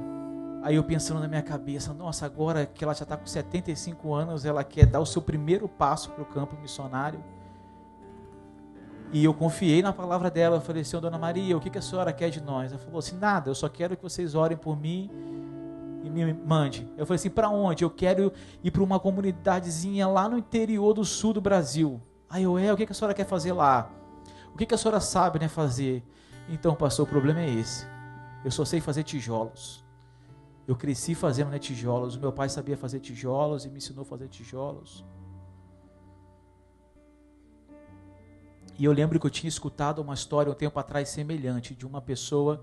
Aí eu pensando na minha cabeça, nossa, agora que ela já está com 75 anos, ela quer dar o seu primeiro passo para o campo missionário. E eu confiei na palavra dela. Eu falei: Senhor, Dona Maria, o que a senhora quer de nós? Ela falou assim: nada, eu só quero que vocês orem por mim e me mande. Eu falei assim: para onde? Eu quero ir para uma comunidadezinha lá no interior do sul do Brasil. Aí eu: o que a senhora quer fazer lá? O que a senhora sabe, né, fazer? Então, pastor, o problema é esse. Eu só sei fazer tijolos. Eu cresci fazendo, né, tijolos. O meu pai sabia fazer tijolos e me ensinou a fazer tijolos. E eu lembro que eu tinha escutado uma história um tempo atrás semelhante, de uma pessoa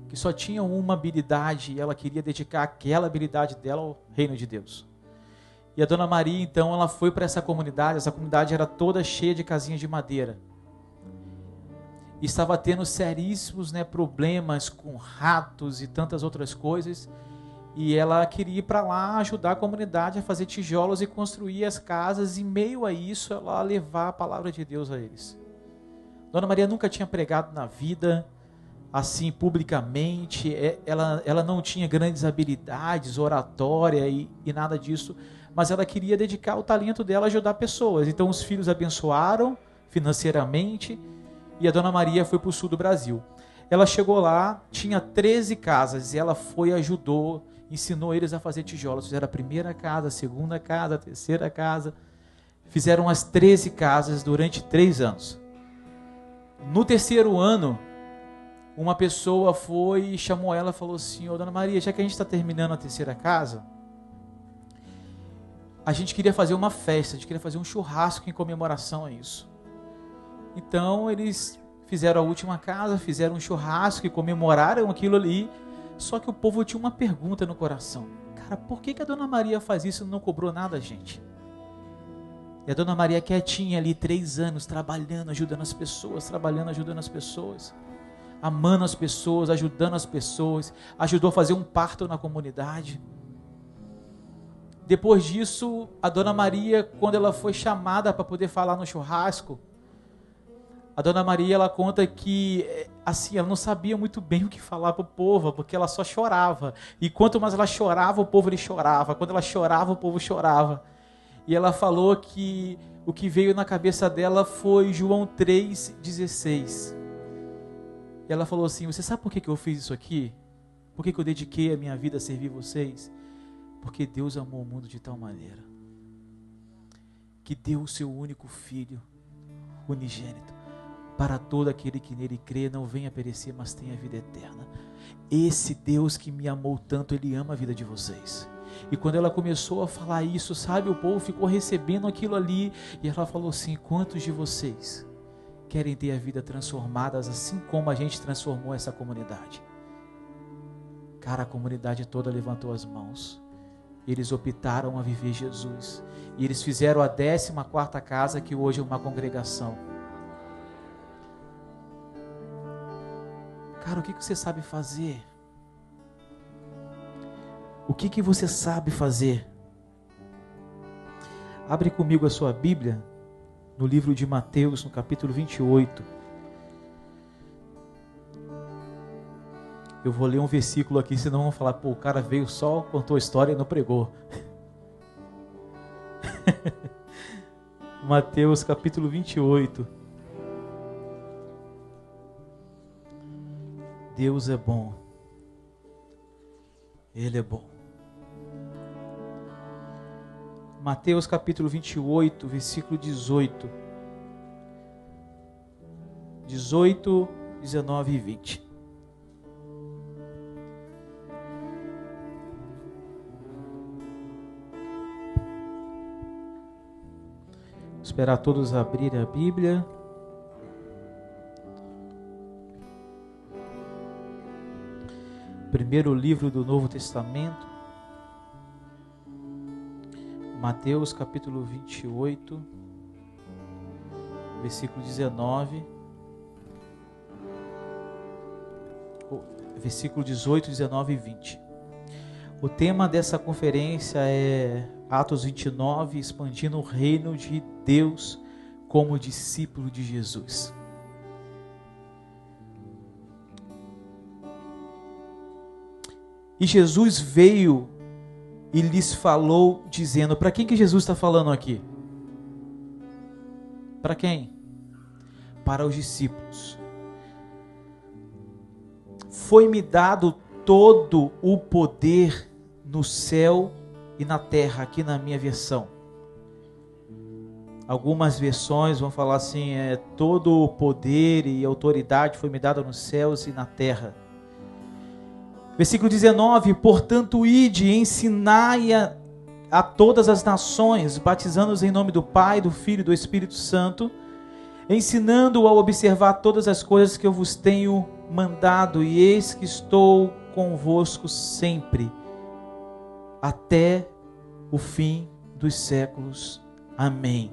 que só tinha uma habilidade e ela queria dedicar aquela habilidade dela ao reino de Deus. E a Dona Maria, então, ela foi para essa comunidade era toda cheia de casinhas de madeira. E estava tendo seríssimos, né, problemas com ratos e tantas outras coisas. E ela queria ir para lá ajudar a comunidade a fazer tijolos e construir as casas. E em meio a isso, ela levar a palavra de Deus a eles. Dona Maria nunca tinha pregado na vida, assim, publicamente. Ela não tinha grandes habilidades, oratória e nada disso. Mas ela queria dedicar o talento dela a ajudar pessoas. Então os filhos abençoaram financeiramente. E a Dona Maria foi para o sul do Brasil. Ela chegou lá, tinha 13 casas. E ela foi, ajudou, ensinou eles a fazer tijolos. Fizeram a primeira casa, a segunda casa, a terceira casa. Fizeram as 13 casas durante 3 anos. No terceiro ano, uma pessoa foi e chamou ela e falou assim: Dona Maria, já que a gente está terminando a terceira casa, a gente queria fazer uma festa, a gente queria fazer um churrasco em comemoração a isso. Então eles fizeram a última casa, fizeram um churrasco e comemoraram aquilo ali. Só que o povo tinha uma pergunta no coração: cara, por que a Dona Maria faz isso e não cobrou nada a gente? E a Dona Maria quietinha ali, 3 anos, trabalhando, ajudando as pessoas, amando as pessoas, ajudando as pessoas, ajudou a fazer um parto na comunidade. Depois disso, a Dona Maria, quando ela foi chamada para poder falar no churrasco, a Dona Maria, ela conta que, assim, ela não sabia muito bem o que falar para o povo, porque ela só chorava. E quanto mais ela chorava, o povo chorava. Quando ela chorava, o povo chorava. E ela falou que o que veio na cabeça dela foi João 3,16. E ela falou assim: você sabe por que eu fiz isso aqui? Por que eu dediquei a minha vida a servir vocês? Porque Deus amou o mundo de tal maneira que deu o seu único filho, unigênito, para todo aquele que nele crê, não venha perecer, mas tenha vida eterna. Esse Deus que me amou tanto, Ele ama a vida de vocês. E quando ela começou a falar isso, sabe, o povo ficou recebendo aquilo ali. E ela falou assim: quantos de vocês querem ter a vida transformada assim como a gente transformou essa comunidade? Cara, a comunidade toda levantou as mãos. Eles optaram a viver Jesus. E eles fizeram a 14ª casa, que hoje é uma congregação. Cara, o que você sabe fazer? O que você sabe fazer? Abre comigo a sua Bíblia, no livro de Mateus, no capítulo 28. Eu vou ler um versículo aqui, senão vão falar: pô, o cara veio só, contou a história e não pregou. Mateus, capítulo 28. Deus é bom. Ele é bom. Mateus capítulo 28, versículo 18. 18, 19 e 20. Vou esperar todos abrirem a Bíblia. Primeiro livro do Novo Testamento, Mateus capítulo 28, versículo 19, versículo 18, 19 e 20. O tema dessa conferência é Atos 29, expandindo o reino de Deus como discípulo de Jesus. E Jesus veio e lhes falou, dizendo: para quem que Jesus está falando aqui? Para quem? Para os discípulos. Foi-me dado todo o poder no céu e na terra, aqui na minha versão. Algumas versões vão falar assim, todo o poder e autoridade foi me dado nos céus e na terra. Versículo 19, portanto, ide e ensinai a todas as nações, batizando-os em nome do Pai, do Filho e do Espírito Santo, ensinando-o a observar todas as coisas que eu vos tenho mandado, e eis que estou convosco sempre, até o fim dos séculos. Amém.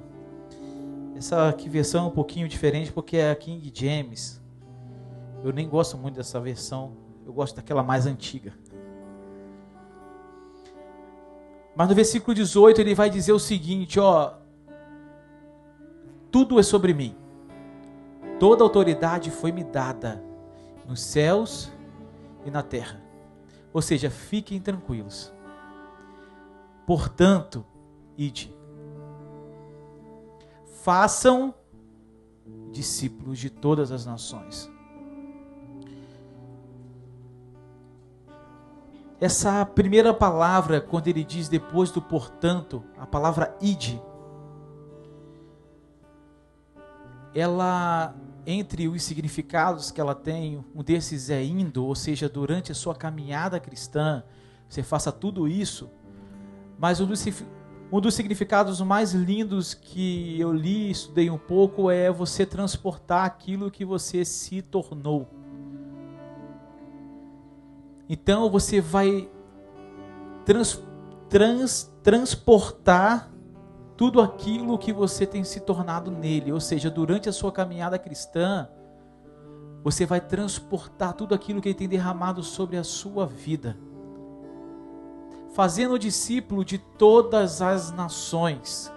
Essa aqui versão é um pouquinho diferente, porque é a King James. Eu nem gosto muito dessa versão. Eu gosto daquela mais antiga. Mas no versículo 18 ele vai dizer o seguinte, tudo é sobre mim. Toda autoridade foi me dada nos céus e na terra. Ou seja, fiquem tranquilos. Portanto, ide. Façam discípulos de todas as nações. Essa primeira palavra, quando ele diz depois do portanto, a palavra ide, ela, entre os significados que ela tem, um desses é indo, ou seja, durante a sua caminhada cristã, você faça tudo isso, mas um dos significados mais lindos que eu li e estudei um pouco é você transportar aquilo que você se tornou. Então você vai transportar tudo aquilo que você tem se tornado nele. Ou seja, durante a sua caminhada cristã, você vai transportar tudo aquilo que ele tem derramado sobre a sua vida. Fazendo o discípulo de todas as nações.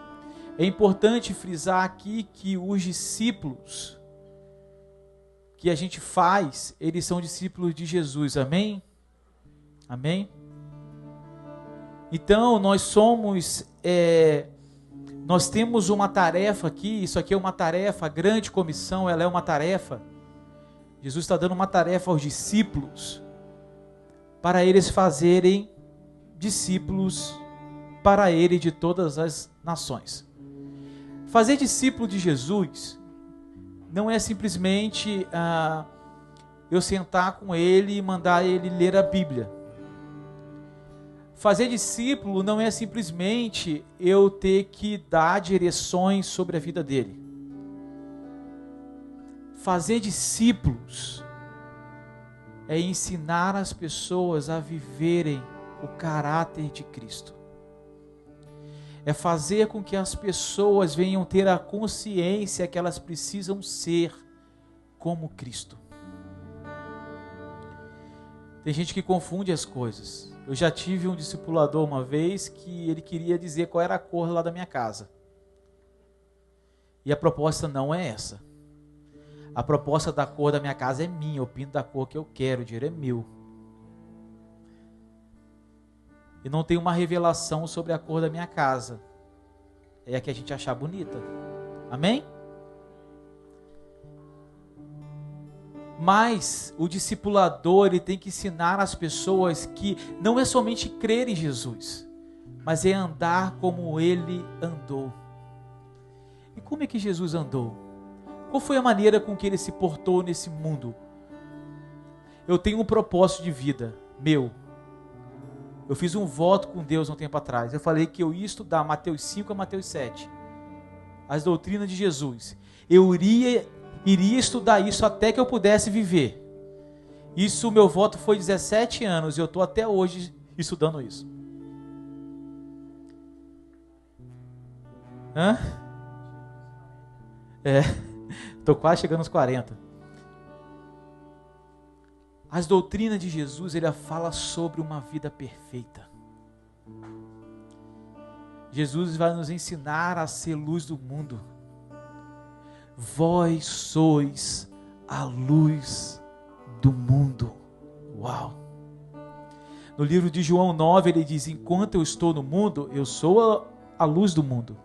É importante frisar aqui que os discípulos que a gente faz, eles são discípulos de Jesus. Amém? Amém? Então, nós temos uma tarefa aqui, isso aqui é uma tarefa, a grande comissão, ela é uma tarefa. Jesus está dando uma tarefa aos discípulos, para eles fazerem discípulos para ele de todas as nações. Fazer discípulo de Jesus não é simplesmente eu sentar com ele e mandar ele ler a Bíblia. Fazer discípulo não é simplesmente eu ter que dar direções sobre a vida dele. Fazer discípulos é ensinar as pessoas a viverem o caráter de Cristo. É fazer com que as pessoas venham ter a consciência que elas precisam ser como Cristo. Tem gente que confunde as coisas. Eu já tive um discipulador uma vez que ele queria dizer qual era a cor lá da minha casa. E a proposta não é essa. A proposta da cor da minha casa é minha, eu pinto da cor que eu quero, o dinheiro é meu. E não tem uma revelação sobre a cor da minha casa. É a que a gente achar bonita. Amém? Mas o discipulador, ele tem que ensinar as pessoas que não é somente crer em Jesus, mas é andar como ele andou. E como é que Jesus andou? Qual foi a maneira com que ele se portou nesse mundo? Eu tenho um propósito de vida, meu. Eu fiz um voto com Deus um tempo atrás. Eu falei que eu ia estudar Mateus 5 a Mateus 7. As doutrinas de Jesus. Eu iria estudar isso até que eu pudesse viver. Isso, meu voto foi 17 anos e eu estou até hoje estudando isso. Hã? Estou quase chegando aos 40. As doutrinas de Jesus, ele fala sobre uma vida perfeita. Jesus vai nos ensinar a ser luz do mundo. Vós sois a luz do mundo. Uau! No livro de João 9, ele diz: enquanto eu estou no mundo, eu sou a luz do mundo.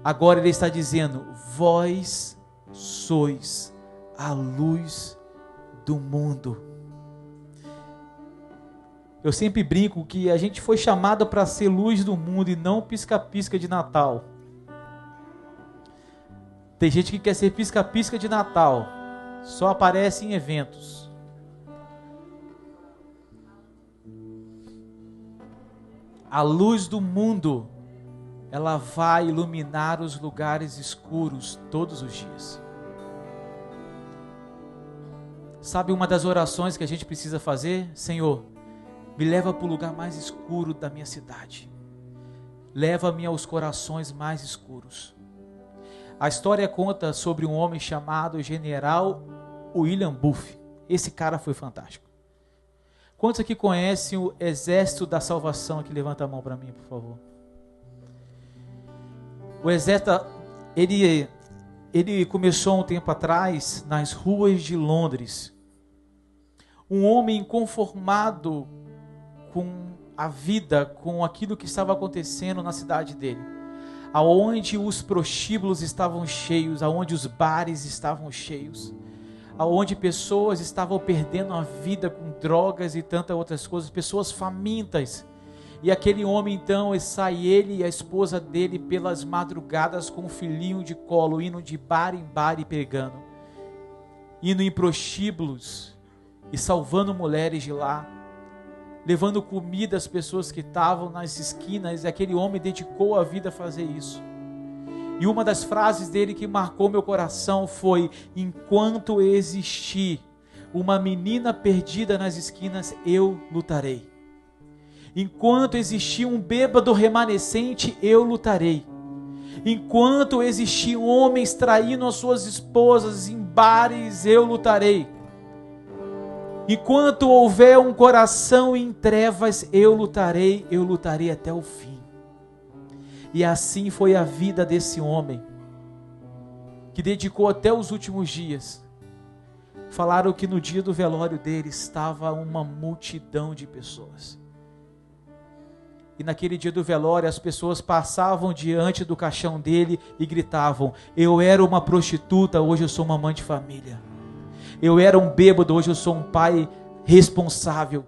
Agora ele está dizendo: vós sois a luz do mundo. Eu sempre brinco que a gente foi chamado para ser luz do mundo e não pisca-pisca de Natal. Tem gente que quer ser pisca-pisca de Natal, só aparece em eventos. A luz do mundo, ela vai iluminar os lugares escuros todos os dias. Sabe uma das orações que a gente precisa fazer? Senhor, me leva para o lugar mais escuro da minha cidade. Leva-me aos corações mais escuros. A história conta sobre um homem chamado General William Booth. Esse cara foi fantástico. Quantos aqui conhecem o Exército da Salvação? Aqui, levanta a mão para mim, por favor. O Exército, ele começou há um tempo atrás nas ruas de Londres. Um homem inconformado com a vida, com aquilo que estava acontecendo na cidade dele. Aonde os prostíbulos estavam cheios, aonde os bares estavam cheios, aonde pessoas estavam perdendo a vida com drogas e tantas outras coisas, pessoas famintas. E aquele homem então, sai ele e a esposa dele pelas madrugadas com um filhinho de colo, indo de bar em bar e pregando, indo em prostíbulos e salvando mulheres de lá, levando comida às pessoas que estavam nas esquinas. E aquele homem dedicou a vida a fazer isso. E uma das frases dele que marcou meu coração foi: enquanto existir uma menina perdida nas esquinas, eu lutarei. Enquanto existir um bêbado remanescente, eu lutarei. Enquanto existir homens traindo as suas esposas em bares, eu lutarei. Enquanto houver um coração em trevas, eu lutarei até o fim. E assim foi a vida desse homem, que dedicou até os últimos dias. Falaram que no dia do velório dele estava uma multidão de pessoas. E naquele dia do velório, as pessoas passavam diante do caixão dele e gritavam: eu era uma prostituta, hoje eu sou uma mãe de família. Eu era um bêbado, hoje eu sou um pai responsável.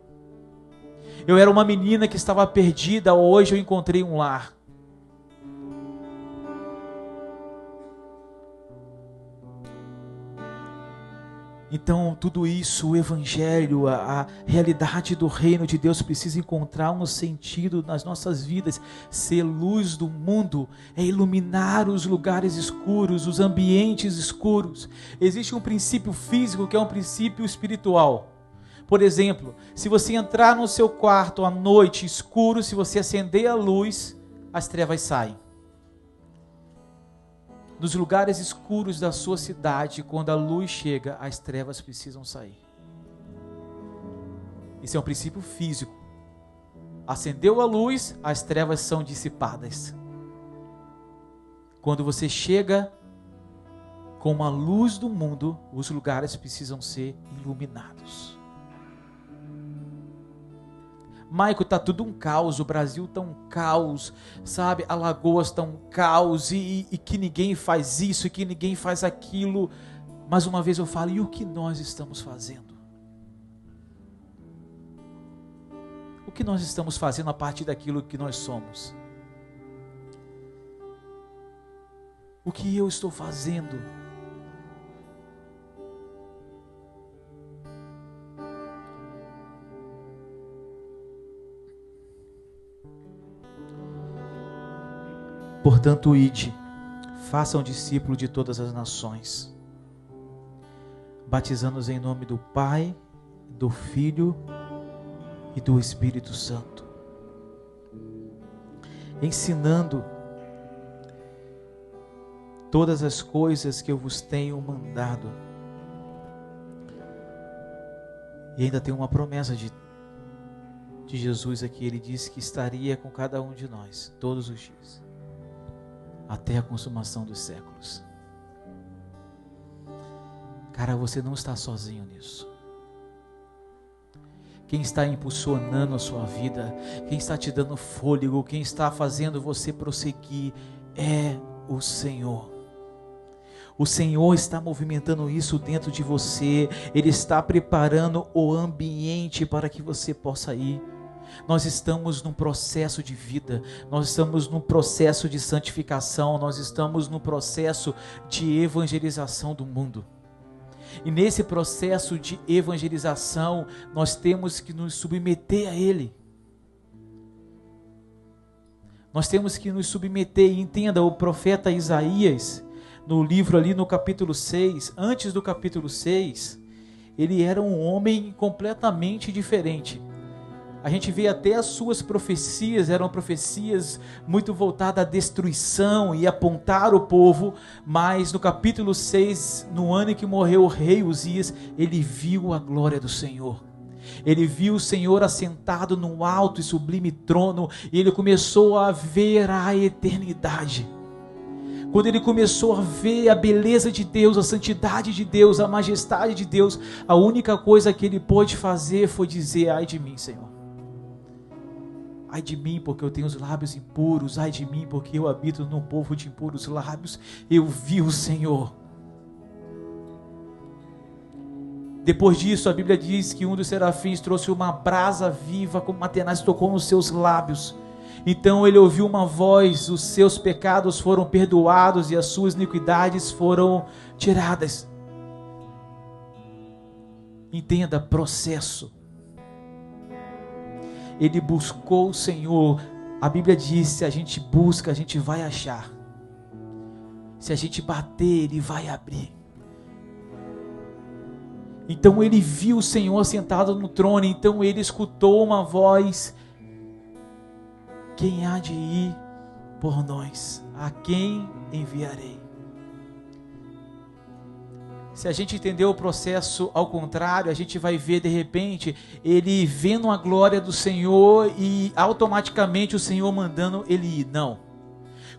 Eu era uma menina que estava perdida, hoje eu encontrei um lar. Então, tudo isso, o Evangelho, a realidade do reino de Deus precisa encontrar um sentido nas nossas vidas. Ser luz do mundo é iluminar os lugares escuros, os ambientes escuros. Existe um princípio físico que é um princípio espiritual. Por exemplo, se você entrar no seu quarto à noite escuro, se você acender a luz, as trevas saem. Nos lugares escuros da sua cidade, quando a luz chega, as trevas precisam sair. Isso é um princípio físico. Acendeu a luz, as trevas são dissipadas. Quando você chega com a luz do mundo, os lugares precisam ser iluminados. Maico, está tudo um caos, o Brasil está um caos, sabe? Alagoas está um caos e que ninguém faz isso e que ninguém faz aquilo. Mais uma vez eu falo, e o que nós estamos fazendo? O que nós estamos fazendo a partir daquilo que nós somos? O que eu estou fazendo? Portanto, ide, façam discípulo de todas as nações, batizando-os em nome do Pai, do Filho e do Espírito Santo, ensinando todas as coisas que eu vos tenho mandado. E ainda tem uma promessa de Jesus aqui. Ele disse que estaria com cada um de nós todos os dias, até a consumação dos séculos. Cara, você não está sozinho nisso. Quem está impulsionando a sua vida, quem está te dando fôlego, quem está fazendo você prosseguir é o Senhor. O Senhor está movimentando isso dentro de você. Ele está preparando o ambiente para que você possa ir. Nós estamos num processo de vida, nós estamos num processo de santificação, nós estamos num processo de evangelização do mundo. E nesse processo de evangelização, nós temos que nos submeter a Ele. Nós temos que nos submeter. E entenda, o profeta Isaías, no livro ali no capítulo 6, antes do capítulo 6, ele era um homem completamente diferente. A gente vê até as suas profecias, eram profecias muito voltadas à destruição e apontar o povo, mas no capítulo 6, no ano em que morreu o rei Uzias, ele viu a glória do Senhor. Ele viu o Senhor assentado num alto e sublime trono, e ele começou a ver a eternidade. Quando ele começou a ver a beleza de Deus, a santidade de Deus, a majestade de Deus, a única coisa que ele pôde fazer foi dizer: ai de mim, Senhor. Ai de mim, porque eu tenho os lábios impuros. Ai de mim, porque eu habito num povo de impuros lábios. Eu vi o Senhor. Depois disso, a Bíblia diz que um dos serafins trouxe uma brasa viva, como uma tenaz, tocou nos seus lábios. Então ele ouviu uma voz: os seus pecados foram perdoados e as suas iniquidades foram tiradas. Entenda, processo. Ele buscou o Senhor. A Bíblia diz: se a gente busca, a gente vai achar. Se a gente bater, Ele vai abrir. Então ele viu o Senhor sentado no trono. Então ele escutou uma voz: quem há de ir por nós? A quem enviarei? Se a gente entender o processo ao contrário, a gente vai ver de repente ele vendo a glória do Senhor e automaticamente o Senhor mandando ele ir. Não.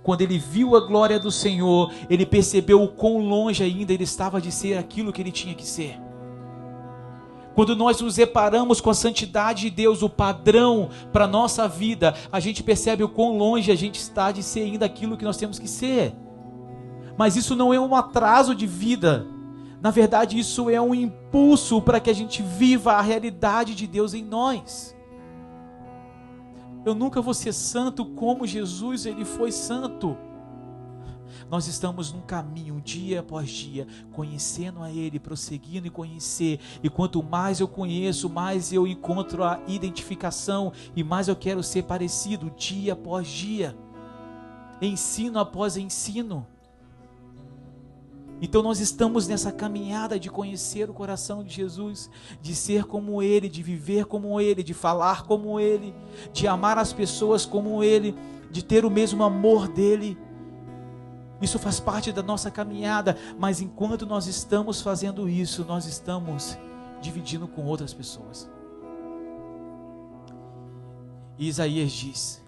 Quando ele viu a glória do Senhor, ele percebeu o quão longe ainda ele estava de ser aquilo que ele tinha que ser. Quando nós nos deparamos com a santidade de Deus, o padrão para a nossa vida, a gente percebe o quão longe a gente está de ser ainda aquilo que nós temos que ser. Mas isso não é um atraso de vida. Na verdade, isso é um impulso para que a gente viva a realidade de Deus em nós. Eu nunca vou ser santo como Jesus, Ele foi santo. Nós estamos num caminho, dia após dia, conhecendo a Ele, prosseguindo em conhecer. E quanto mais eu conheço, mais eu encontro a identificação e mais eu quero ser parecido dia após dia, ensino após ensino. Então nós estamos nessa caminhada de conhecer o coração de Jesus, de ser como Ele, de viver como Ele, de falar como Ele, de amar as pessoas como Ele, de ter o mesmo amor dEle. Isso faz parte da nossa caminhada, mas enquanto nós estamos fazendo isso, nós estamos dividindo com outras pessoas. E Isaías diz: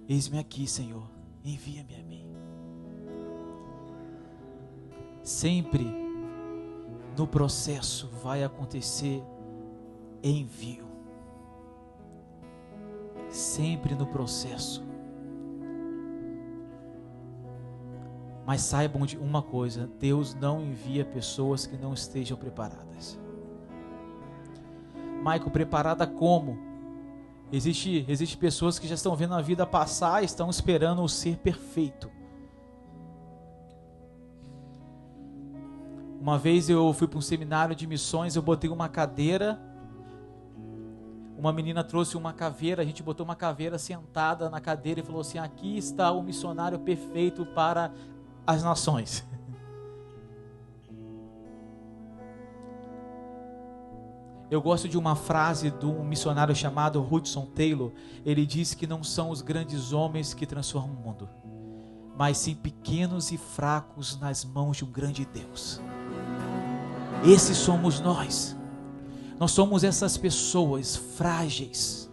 eis-me aqui, Senhor, envia-me a mim. Sempre no processo vai acontecer envio. Sempre no processo. Mas saibam de uma coisa: Deus não envia pessoas que não estejam preparadas. Michael, preparada como? Existe pessoas que já estão vendo a vida passar, estão esperando o ser perfeito. Uma vez eu fui para um seminário de missões, eu botei uma cadeira, uma menina trouxe uma caveira, a gente botou uma caveira sentada na cadeira e falou assim: aqui está o missionário perfeito para as nações. Eu gosto de uma frase de um missionário chamado Hudson Taylor. Ele diz que não são os grandes homens que transformam o mundo, mas sim pequenos e fracos nas mãos de um grande Deus. Esses somos nós. Nós somos essas pessoas frágeis,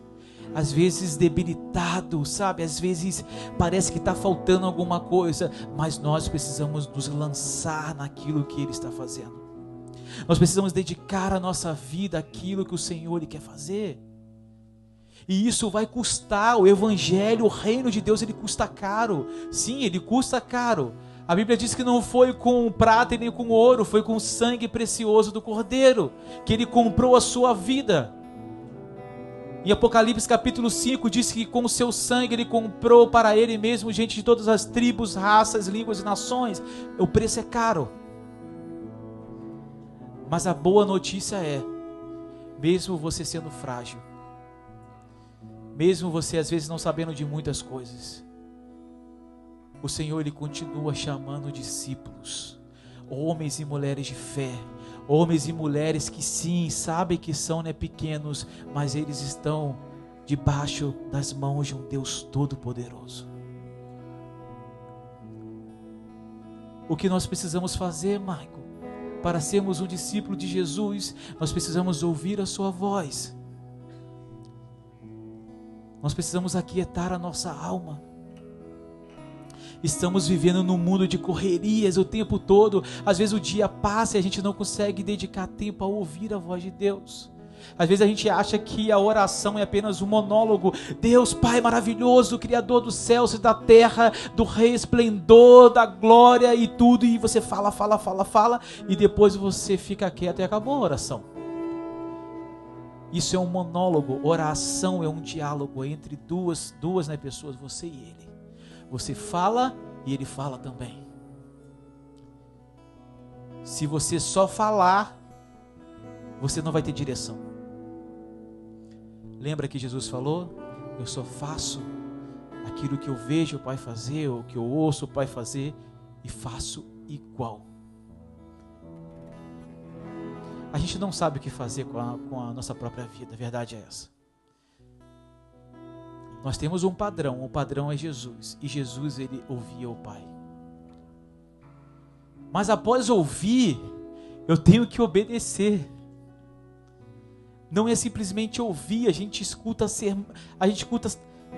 às vezes debilitados, sabe? Às vezes parece que está faltando alguma coisa, mas nós precisamos nos lançar naquilo que Ele está fazendo. Nós precisamos dedicar a nossa vida àquilo que o Senhor Ele quer fazer. E isso vai custar. O Evangelho, o reino de Deus, ele custa caro. Sim, ele custa caro. A Bíblia diz que não foi com prata e nem com ouro, foi com o sangue precioso do Cordeiro que Ele comprou a sua vida. Em Apocalipse capítulo 5 diz que com o seu sangue Ele comprou para Ele mesmo gente de todas as tribos, raças, línguas e nações. O preço é caro. Mas a boa notícia é, mesmo você sendo frágil, mesmo você às vezes não sabendo de muitas coisas, o Senhor Ele continua chamando discípulos, homens e mulheres de fé, homens e mulheres que sim, sabem que são pequenos, mas eles estão debaixo das mãos de um Deus Todo-Poderoso. O que nós precisamos fazer, Michael, para sermos um discípulo de Jesus? Nós precisamos ouvir a sua voz. Nós precisamos aquietar a nossa alma. Estamos vivendo num mundo de correrias o tempo todo. Às vezes o dia passa e a gente não consegue dedicar tempo a ouvir a voz de Deus. Às vezes a gente acha que a oração é apenas um monólogo. Deus Pai maravilhoso, Criador dos céus e da terra, do resplendor, da glória e tudo. E você fala, e depois você fica quieto e acabou a oração. Isso é um monólogo. Oração é um diálogo entre duas pessoas, você e Ele. Você fala e Ele fala também. Se você só falar, você não vai ter direção. Lembra que Jesus falou? Eu só faço aquilo que eu vejo o Pai fazer, ou que eu ouço o Pai fazer, e faço igual. A gente não sabe o que fazer com a nossa própria vida, a verdade é essa. Nós temos um padrão, o padrão é Jesus, e Jesus ele ouvia o Pai. Mas após ouvir, eu tenho que obedecer. Não é simplesmente ouvir, a gente escuta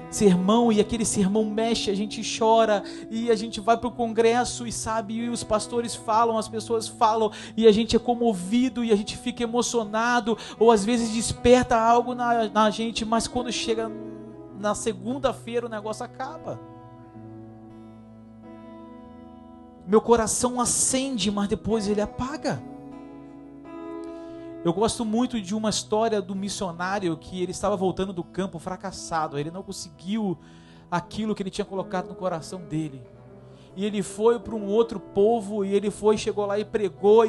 sermão e aquele sermão mexe, a gente chora e a gente vai para o congresso e sabe, e os pastores falam, as pessoas falam e a gente é comovido e a gente fica emocionado, ou às vezes desperta algo na gente, mas quando chega na segunda-feira o negócio acaba. Meu coração acende, mas depois ele apaga. Eu gosto muito de uma história do missionário que ele estava voltando do campo fracassado. Ele não conseguiu aquilo que ele tinha colocado no coração dele. E ele foi para um outro povo, e chegou lá e pregou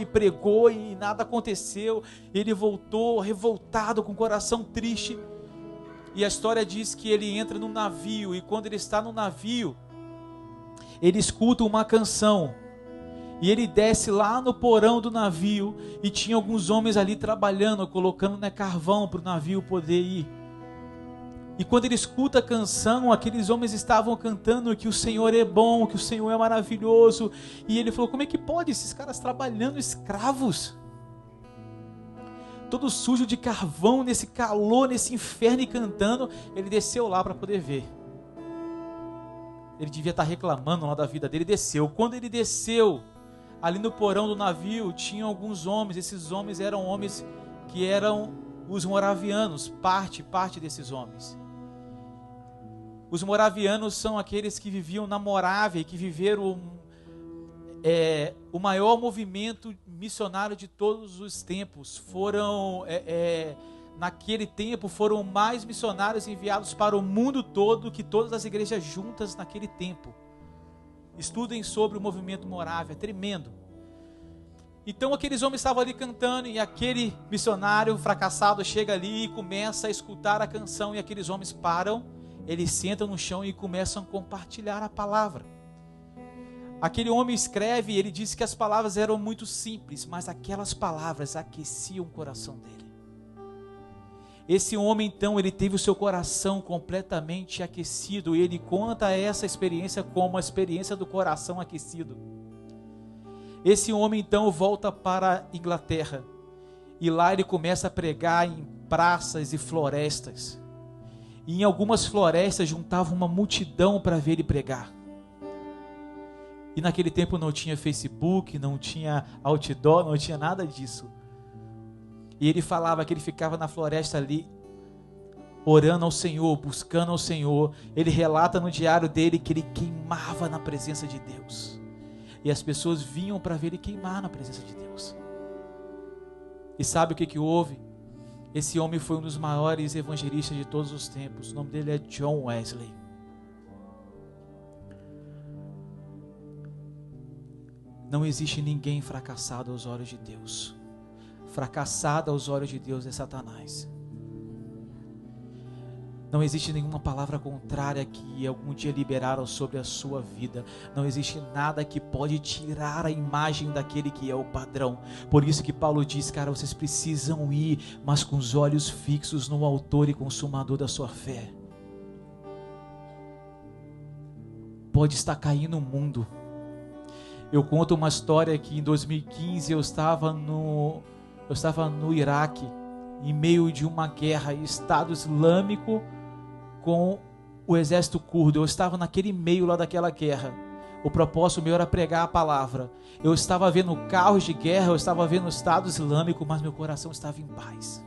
e nada aconteceu. Ele voltou revoltado, com o coração triste. E a história diz que ele entra num navio, e quando ele está no navio, ele escuta uma canção. E ele desce lá no porão do navio, e tinha alguns homens ali trabalhando, colocando carvão para o navio poder ir. E quando ele escuta a canção, aqueles homens estavam cantando que o Senhor é bom, que o Senhor é maravilhoso. E ele falou: como é que pode esses caras trabalhando escravos? Todo sujo de carvão, nesse calor, nesse inferno, e cantando. Ele desceu lá para poder ver. Ele devia estar reclamando lá da vida dele, desceu. Quando ele desceu, ali no porão do navio, tinha alguns homens. Esses homens eram homens que eram os moravianos, parte desses homens. Os moravianos são aqueles que viviam na Morávia e que viveram o maior movimento missionário de todos os tempos. Naquele tempo foram mais missionários enviados para o mundo todo que todas as igrejas juntas naquele tempo. Estudem sobre o movimento Morávia, tremendo. Então aqueles homens estavam ali cantando e aquele missionário fracassado chega ali e começa a escutar a canção e aqueles homens param, eles sentam no chão e começam a compartilhar a palavra. Aquele homem escreve e ele disse que as palavras eram muito simples, mas aquelas palavras aqueciam o coração dele. Esse homem então, ele teve o seu coração completamente aquecido e ele conta essa experiência como a experiência do coração aquecido. Esse homem então volta para a Inglaterra e lá ele começa a pregar em praças e florestas. E em algumas florestas juntava uma multidão para ver ele pregar. E naquele tempo não tinha Facebook, não tinha outdoor, não tinha nada disso. E ele falava que ele ficava na floresta ali, orando ao Senhor, buscando ao Senhor. Ele relata no diário dele que ele queimava na presença de Deus. E as pessoas vinham para ver ele queimar na presença de Deus. E sabe o que houve? Esse homem foi um dos maiores evangelistas de todos os tempos. O nome dele é John Wesley. Não existe ninguém fracassado aos olhos de Deus. Fracassado aos olhos de Deus é Satanás. Não existe nenhuma palavra contrária que algum dia liberaram sobre a sua vida. Não existe nada que pode tirar a imagem daquele que é o padrão. Por isso que Paulo diz, cara, vocês precisam ir, mas com os olhos fixos no autor e consumador da sua fé. Pode estar caindo o mundo. Eu conto uma história que em 2015 eu estava no Iraque, em meio de uma guerra, Estado Islâmico com o exército curdo. Eu estava naquele meio lá daquela guerra. O propósito meu era pregar a palavra. Eu estava vendo carros de guerra, eu estava vendo o Estado Islâmico, mas meu coração estava em paz.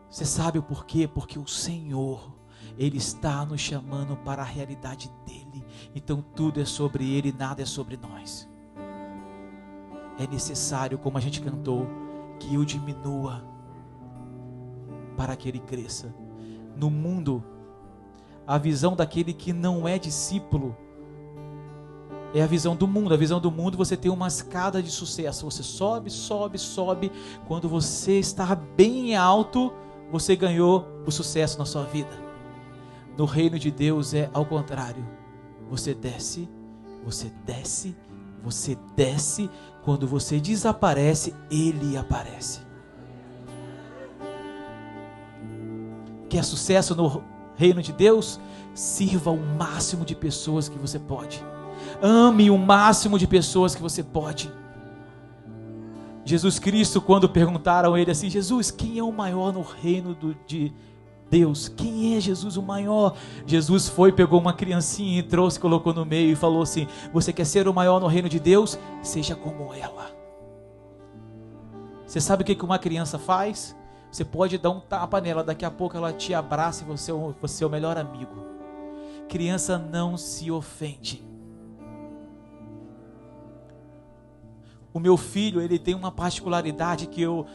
Você sabe o porquê? Porque o Senhor, Ele está nos chamando para a realidade dEle. Então tudo é sobre Ele, nada é sobre nós. É necessário, como a gente cantou, que eu diminua para que Ele cresça. No mundo, a visão daquele que não é discípulo é a visão do mundo. A visão do mundo, você tem uma escada de sucesso. Você sobe, sobe, sobe. Quando você está bem alto, você ganhou o sucesso na sua vida. No reino de Deus é ao contrário. Você desce, você desce, você desce. Quando você desaparece, Ele aparece. Quer sucesso no reino de Deus? Sirva o máximo de pessoas que você pode. Ame o máximo de pessoas que você pode. Jesus Cristo, quando perguntaram a Ele assim, Jesus, quem é o maior no reino de Deus? Quem é Jesus o maior? Jesus foi, pegou uma criancinha e trouxe, colocou no meio e falou assim, você quer ser o maior no reino de Deus? Seja como ela. Você sabe o que uma criança faz? Você pode dar um tapa nela, daqui a pouco ela te abraça e você é o melhor amigo. Criança não se ofende. O meu filho, ele tem uma particularidade que eu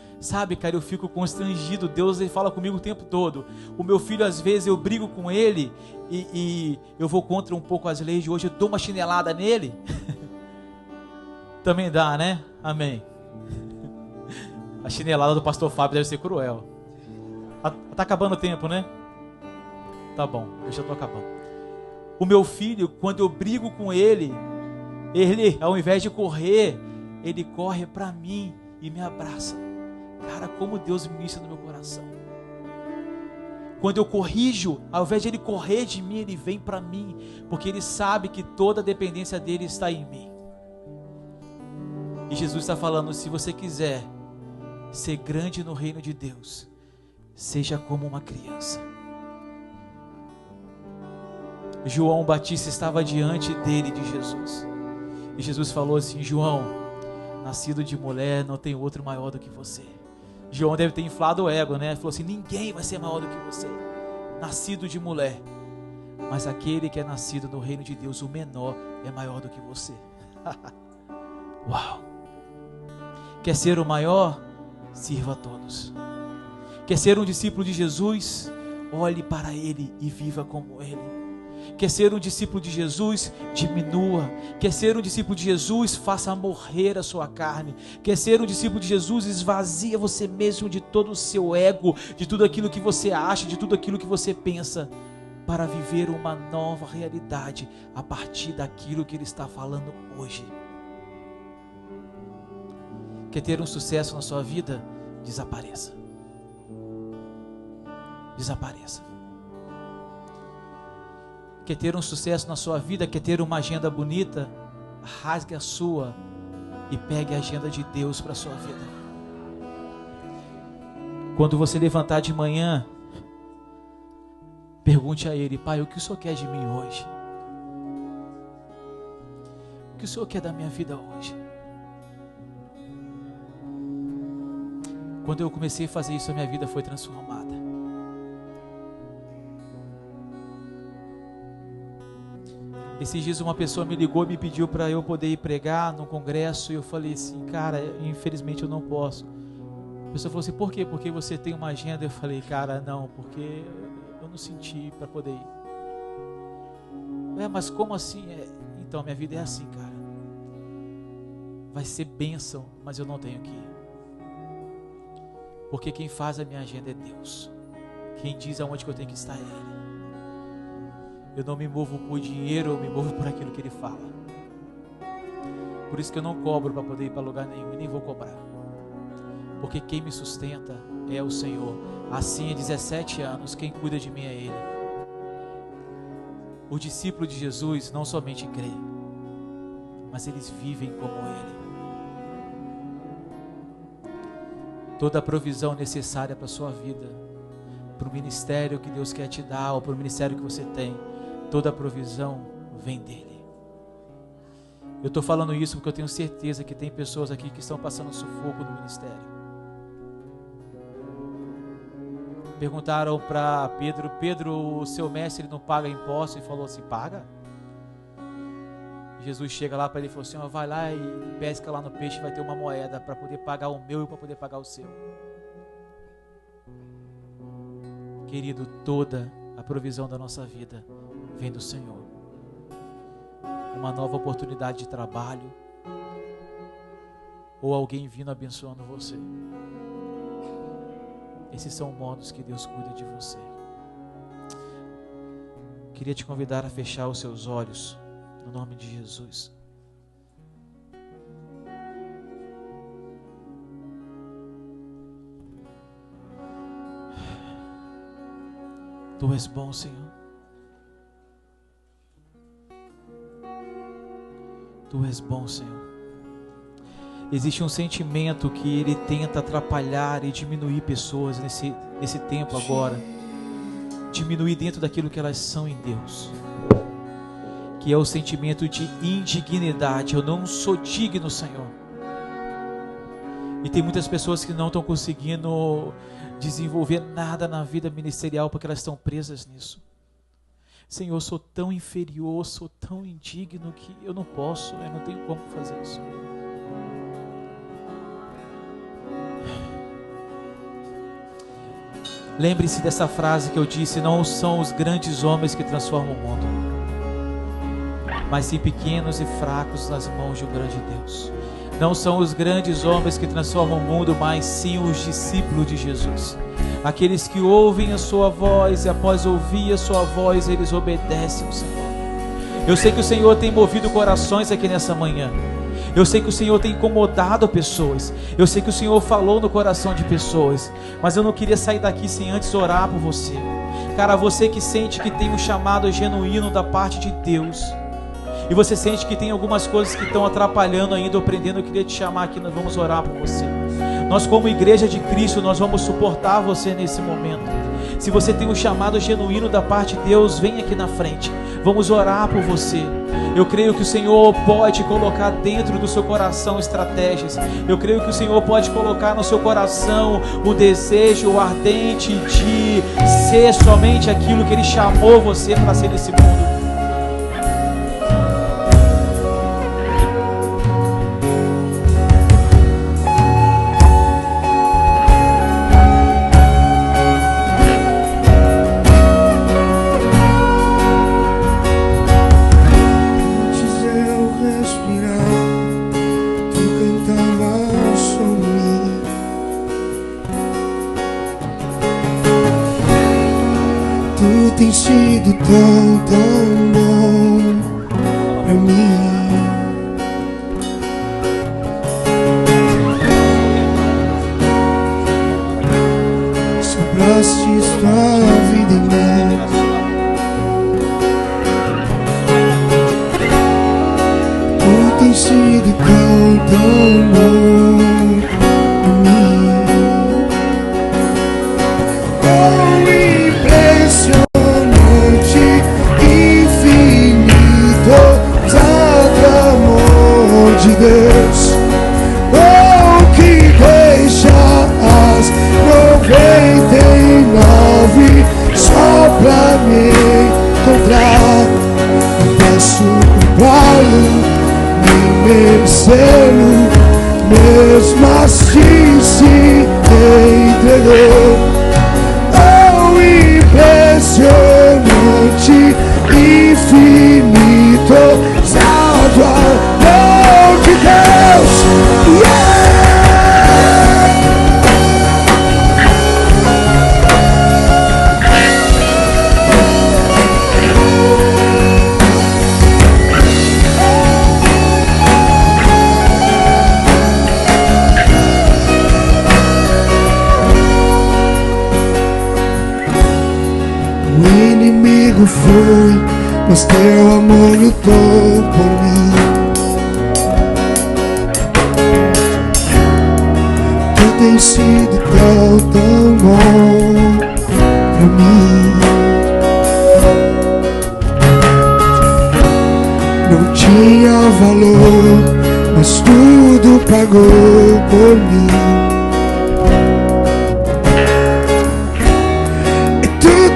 fico constrangido. Deus, ele fala comigo o tempo todo. O meu filho, às vezes, eu brigo com ele e eu vou contra um pouco as leis de hoje, eu dou uma chinelada nele. Também dá, né? Amém. A chinelada do pastor Fábio deve ser cruel. Tá acabando o tempo, né? Tá bom, eu já tô acabando. O meu filho, quando eu brigo com ele, ao invés de correr, ele corre para mim e me abraça. Cara, como Deus ministra no meu coração. Quando eu corrijo, ao invés de ele correr de mim, ele vem para mim, porque ele sabe que toda a dependência dele está em mim. E Jesus está falando, se você quiser ser grande no reino de Deus, seja como uma criança. João Batista estava diante dele, de Jesus. E Jesus falou assim, João, nascido de mulher, não tem outro maior do que você. João deve ter inflado o ego, né? Ele falou assim, ninguém vai ser maior do que você. Nascido de mulher. Mas aquele que é nascido no reino de Deus, o menor, é maior do que você. Uau! Quer ser o maior? Sirva a todos. Quer ser um discípulo de Jesus? Olhe para Ele e viva como Ele. Quer ser um discípulo de Jesus? Diminua. Quer ser um discípulo de Jesus? Faça morrer a sua carne. Quer ser um discípulo de Jesus? Esvazia você mesmo de todo o seu ego, de tudo aquilo que você acha, de tudo aquilo que você pensa, para viver uma nova realidade a partir daquilo que Ele está falando hoje. Quer ter um sucesso na sua vida? Desapareça. Desapareça. Quer ter um sucesso na sua vida? Quer ter uma agenda bonita? Rasgue a sua e pegue a agenda de Deus para a sua vida. Quando você levantar de manhã, pergunte a Ele: Pai, o que o Senhor quer de mim hoje? O que o Senhor quer da minha vida hoje? Quando eu comecei a fazer isso, a minha vida foi transformada. Esses dias uma pessoa me ligou e me pediu para eu poder ir pregar num congresso, e eu falei assim: cara, infelizmente eu não posso. A pessoa falou assim: por quê? Porque você tem uma agenda? Eu falei: cara, não, porque eu não senti para poder ir. Mas como assim? Então, minha vida é assim, cara. Vai ser bênção, mas eu não tenho que ir. Porque quem faz a minha agenda é Deus. Quem diz aonde que eu tenho que estar é Ele. Eu não me movo por dinheiro, eu me movo por aquilo que Ele fala. Por isso que eu não cobro para poder ir para lugar nenhum, e nem vou cobrar. Porque quem me sustenta é o Senhor. Assim, há 17 anos, quem cuida de mim é Ele. O discípulo de Jesus não somente crê, mas eles vivem como Ele. Toda a provisão necessária para a sua vida, para o ministério que Deus quer te dar, ou para o ministério que você tem, toda a provisão vem dEle. Eu estou falando isso porque eu tenho certeza que tem pessoas aqui que estão passando sufoco no ministério. Perguntaram para Pedro: Pedro, o seu mestre não paga impostos? E falou assim: paga? Jesus chega lá para ele e falou assim: vai lá e pesca lá no peixe, vai ter uma moeda para poder pagar o meu e para poder pagar o seu. Querido, toda a provisão da nossa vida vem do Senhor. Uma nova oportunidade de trabalho, ou alguém vindo abençoando você. Esses são modos que Deus cuida de você. Queria te convidar a fechar os seus olhos, no nome de Jesus. Tu és bom, Senhor. Tu és bom, Senhor. Existe um sentimento que ele tenta atrapalhar e diminuir pessoas nesse tempo agora. Diminuir dentro daquilo que elas são em Deus. Que é o sentimento de indignidade. Eu não sou digno, Senhor. E tem muitas pessoas que não estão conseguindo desenvolver nada na vida ministerial porque elas estão presas nisso. Senhor, eu sou tão inferior, sou tão indigno que eu não posso, eu não tenho como fazer isso. Lembre-se dessa frase que eu disse: não são os grandes homens que transformam o mundo, mas sim pequenos e fracos nas mãos de um grande Deus. Não são os grandes homens que transformam o mundo, mas sim os discípulos de Jesus. Aqueles que ouvem a sua voz e após ouvir a sua voz, eles obedecem ao Senhor. Eu sei que o Senhor tem movido corações aqui nessa manhã. Eu sei que o Senhor tem incomodado pessoas. Eu sei que o Senhor falou no coração de pessoas. Mas eu não queria sair daqui sem antes orar por você. Cara, você que sente que tem um chamado genuíno da parte de Deus, e você sente que tem algumas coisas que estão atrapalhando ainda, aprendendo, eu queria te chamar aqui, nós vamos orar por você. Nós, como igreja de Cristo, nós vamos suportar você nesse momento. Se você tem um chamado genuíno da parte de Deus, vem aqui na frente, vamos orar por você. Eu creio que o Senhor pode colocar dentro do seu coração estratégias. Eu creio que o Senhor pode colocar no seu coração o desejo ardente de ser somente aquilo que Ele chamou você para ser nesse mundo. Tu tens sido tão, tão bom pra mim. Sobraste tua vida em mim. Tu tens sido tão, tão bom pra mim. Oh, impressionante, infinito, santo amor de Deus. Oh, que deixa as 99 só pra me encontrar. Não posso culpá-lo, nem merecê-lo, mesmo assim se entregou. Oh, impressionante, infinito, santo amor de Deus. Yeah! O inimigo foi, mas teu amor lutou por mim. Tu tens sido tão, tão bom pra mim. Não tinha valor, mas tudo pagou por mim.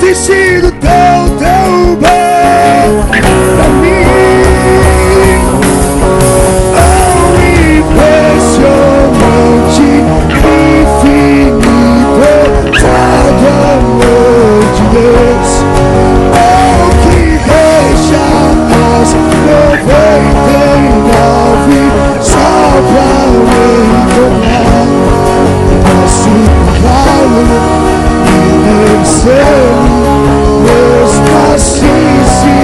Tem sido tão, tão bom pra mim. Oh, impressionante, infinito, santo amor de Deus. Oh, que deixa as 99 só pra me encontrar. Posso comprá-lo e merecê-lo, mesmo assim se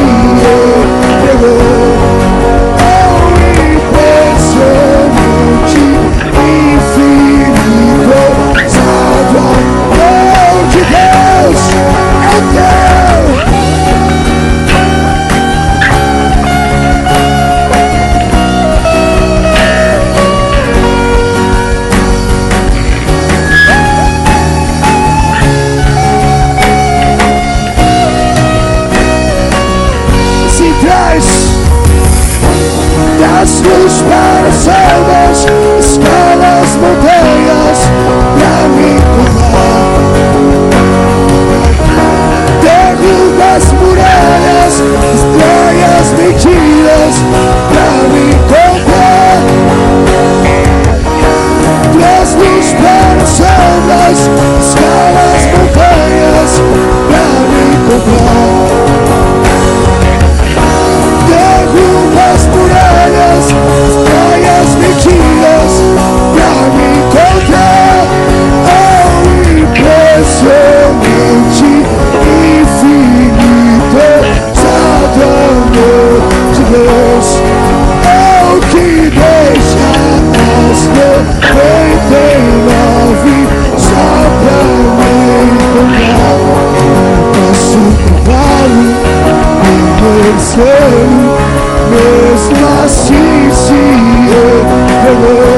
entregou. Oh, impressionante, infinito, santo amor de Deus. É teu. Das luzes para as almas, escala as montanhas pra me encontrar. Derruba as muralhas, destrói as mentiras pra me encontrar. Das luzes para as almas, escala as montanhas pra me encontrar. Derruba as muralhas, destrói as mentiras pra me encontrar. Oh, impressionante, infinito, santo amor de Deus. Oh, que deixa as 99 só pra me encontrar. Posso comprá-lo, merecê-lo, mesmo assim se entregou.